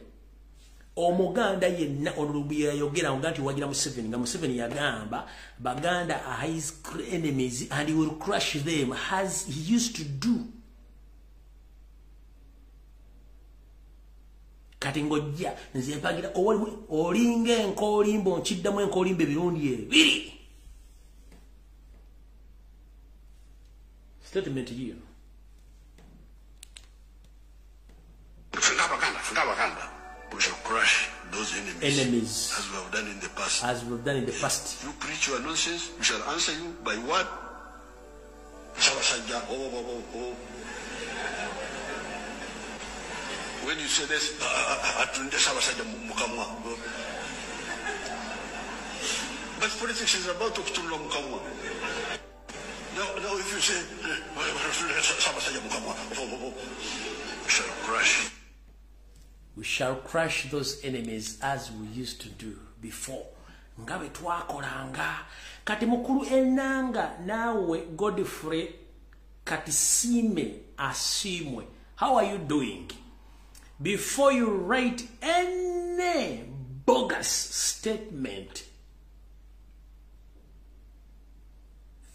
omuganda yenna Lumbuye yayogera nti wagira mu 7 nga mu 7 yagamba baganda are his enemies and he will crush them as he used to do kati ngojja nze mpagira olinga enkolimbo nkiddamu enkolimbo ebirundi ebiri statement hiyo we shall crush those enemies as we have done in the past. You preach your nonsense, we shall answer you by what? When you say this, but politics is about to kill Mukamwa. Now if you say, we shall crush those enemies as we used to do before. Ngabe twakolanga kati mukulu enanga nawe Godfrey katisime asimwe. How are you doing? Before you write any bogus statement,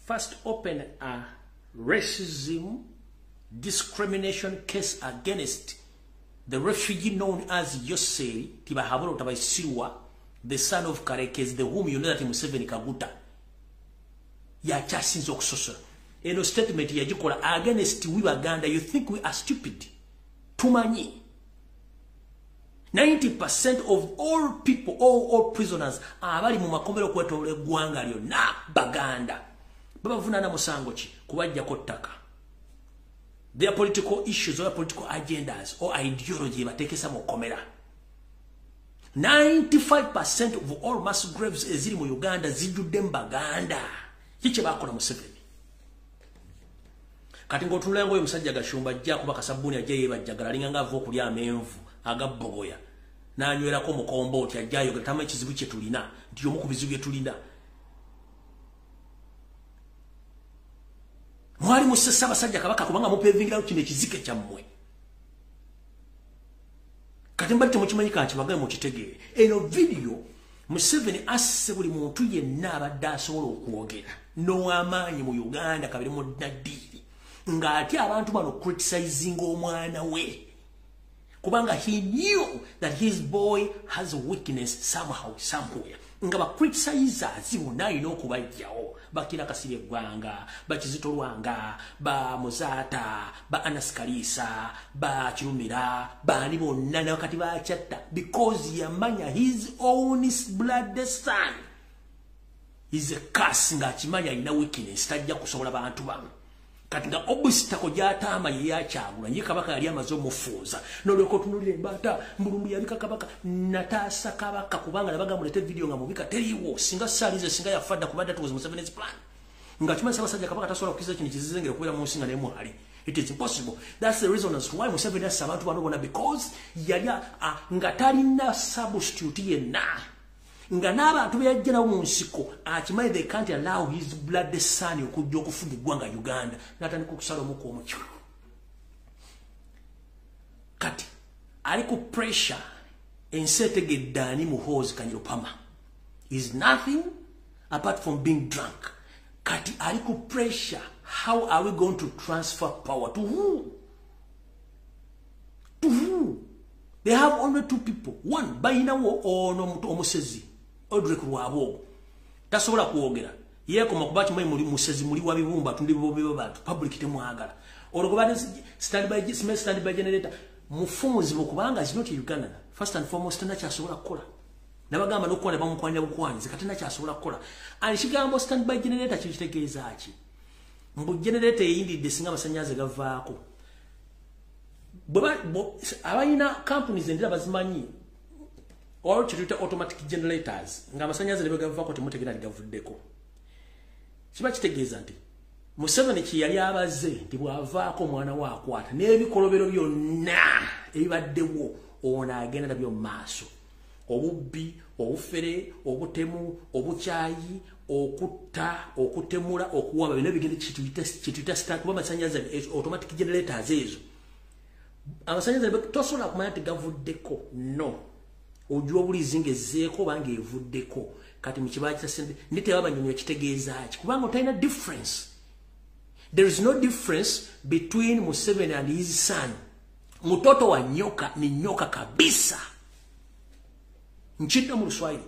first open a racism discrimination case against the refugee known as Yoseri, Tibahaburo Tabaisirwa, the son of Karekes, the whom you know that Museveni Kaguta. Ya chasinzo kusosora. Eno statement ya jikola against we Baganda, you think we are stupid. Tumanyi. 90% of all people, all prisoners, abali mu makomero kwetole gwanga lyo na Baganda. Baba vunana musango chi kubajja kottaka. Their political issues or political agendas or ideology batekesa mu komera. 95% of all mass graves eziri mu Uganda zijudde Baganda. Kiche bakola Museveni. Kati ngotunula ngoyo musajja gashumba ajja kuba kasabuni ajje bajjagala linganga avo kulya amenvu agabbogoya. Na anywera ko mukombo oti ajjayo gatama ekizibu kye tulina ndiyo mu kubizibu bye tulina. Mwali musessa basajja kabaka kubanga mupevingira kino ekizike kyammwe. Kati mbatte mukimanyi kanti bagale mu kitegere. Eno video Museveni asse buli muntu yenna abadde asobola okwogera. No amaanyi mu Uganda kabiri mu nadiri. Ngati abantu bano criticizing omwana we. Kubanga he knew that his boy has a weakness somehow, somewhere. nga ba criticizers bonna ino okubajjawo bakira kasire gwanga bakizito lwanga ba Muzata ba Anaskalisa ba Kirumira bani bonna nakati ba chatta because yamanya his own blood son is a curse nga kimanya ina weakness tajja kusobola bantu bamu kati nga obusita ko jatama yakyagula nyi kabaka yali amazo mufunza noleko tunulire mbata mbulumbu yabika kabaka natasa kabaka kubanga nabaga mulete video nga mubika teriwo singa salize singa yafadda kubadda tukoze mu 7 plan nga kimanyi basajja kabaka tasobola kukiza kino kizizengere kubera mu nsinga nemu hali. It is impossible. That's the reason as why Museveni has abantu banobona because yali nga talina substitute yenna nga n'abantu beyajjana mu nsiko akimanyi they can't allow his blood son okujja okufugibwa nga Uganda natandika okusala omuko omukyo kati ali ku pressure ensetegeddaani muhoozi Kanyirupama is nothing apart from being drunk. Kati ali ku pressure, how are we going to transfer power to who? To who? They have only two people. One bayina wo ono omusezi Odrek Rwabo tasobola kuogera yeko makubati mai muri musezi muri wabibumba tundi bobe bantu public temwagala olokobade stand by generator mufunzi bokubanga is not Uganda. First and foremost na kyasobola kukola nabagamba nokukola bamukwanya bukwanyize kati na kyasobola kukola alishigambo stand by generator kitegeeza aki mbu generator yindi desinga masanyaze gavaako abayina companies endira bazimanyi or chituta automatic generators nga masanyaze lebegavaako temutegera ligavuddeko kiba kitegeeza nti Museveni kiyali abaze nti bwavaako mwana waakwata n'ebikolobero byonna ebibaddewo ona agenda nabyo maaso obubbi obufere obutemu obukyayi okutta okutemula okuwaba bino bigende kituita start kuba masanyaze automatic generators ezo amasanyaze tosobola kumanya nti gavuddeko no ojwa bulizinga ezeeko bange evuddeko kati mukibaji tasende nite abanyonyo kitegeeza ki kubanga otayina difference. There is no difference between Museveni and his son. Mtoto wa nyoka ni nyoka kabisa. Nchini mu Luswahili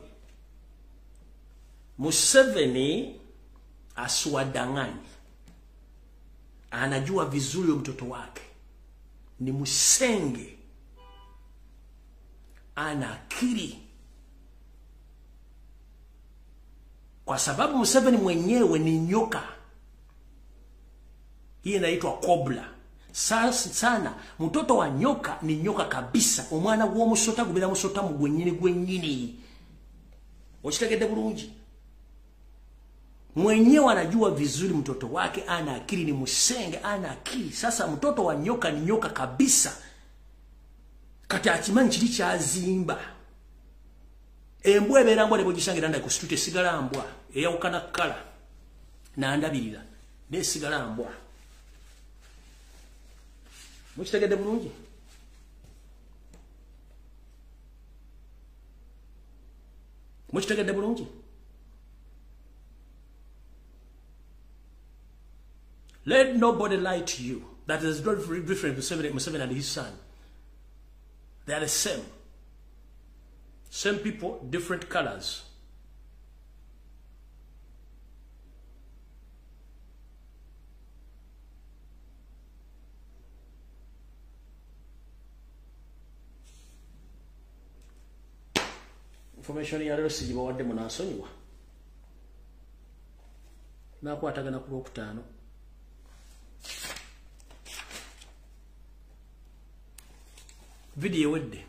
Museveni aswadangani anajua vizuri mtoto wake ni musenge ana akili kwa sababu Museveni mwenyewe ni nyoka. Hii inaitwa kobla. Sana mtoto wa nyoka ni nyoka kabisa. Omwana gwo musota gubira musota mu gwennyini. Okitegedde bulungi. Mwenyewe anajua vizuri mtoto wake ana akili ni musenge ana akili. Sasa mtoto wa nyoka ni nyoka kabisa. Kati akimanyi kiri kyazimba. Embwa ebeera mbwa nebo gisangira nda ku street sigala mbwa eyawukana kala na ndabirira ne sigala mbwa. Mukitegedde bulungi. Mukitegedde bulungi. Let nobody lie to you. That is very different to Museveni and his son. They are the same. Same people, different colors. Information ya lero sijiba wadde munasonyiwa. Nakwatagana ku Lwokutaano. Video wedde.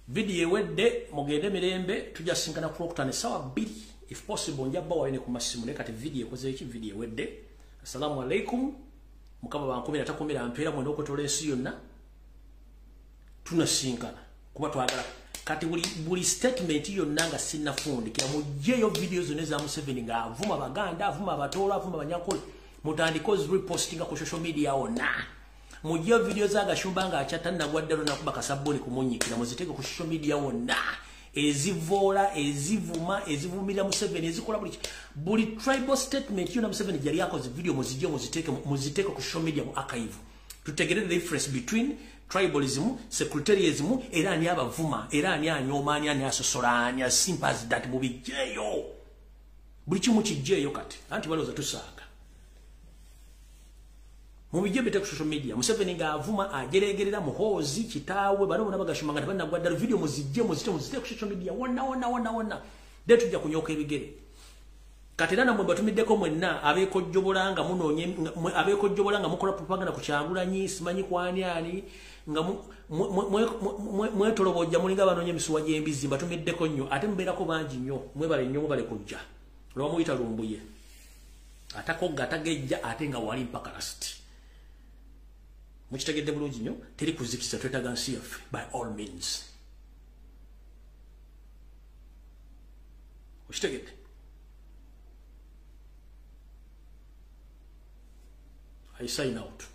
Video wedde mugende mirembe tujasinkana ku Lwokutaano sawa 2 if possible njabba wayine ku masimu ne kati video koze iki video wedde. Assalamu alaikum. Mukaba bankomera takomera ampera mwendo okotola ensi yonna. Tunasinkana kuba twagala kati buli statement yonna nga sinafundikira mujjeyo videos neza Museveni nga avuma baganda avuma abatola avuma banyakole mutandikoze reposting ku social media ona mujjeyo videos aga shumbanga achatanna gwaddalo nakuba kasaboni kumunyikira muziteke ku social media ona ezivola ezivumira Museveni ezikola buli tribal statement yonna Museveni jali yakoze video muzijje muziteke ku social media mu archive tutegere the difference between tribalism, secretarianism, era ani abavuma, era ani anyoma, ani asosola, ani asympathize that mubijeyo. Buli kimu kijeyo kati. Anti baloza tusaaga. Mubijje bete ku social media. Museveni nga avuma ajeregerera muhozi kitaawe bano nabagashimanga bana gwadda video muzijje muzite ku social media. Wonna. De tujja kunyoka ebigere. Kati nana mwe batumiddeko mwenna abekojjobolanga munonye abekojjobolanga mukola propaganda ku Kyagulanyi simanyi kwani ani nga mwetolobojja mulinga banonye misuwa gy'embizi batumiddeko nnyo ate mbeerako bangi nnyo mwebale nnyo mubale kujja lwa muyita Lumbuye atakogga atagejja ate nga wali mpaka lasti mukitegedde bulungi nnyo teri kuzikisa twetaaga nsi yaffe by all means ukitegedde I sign out.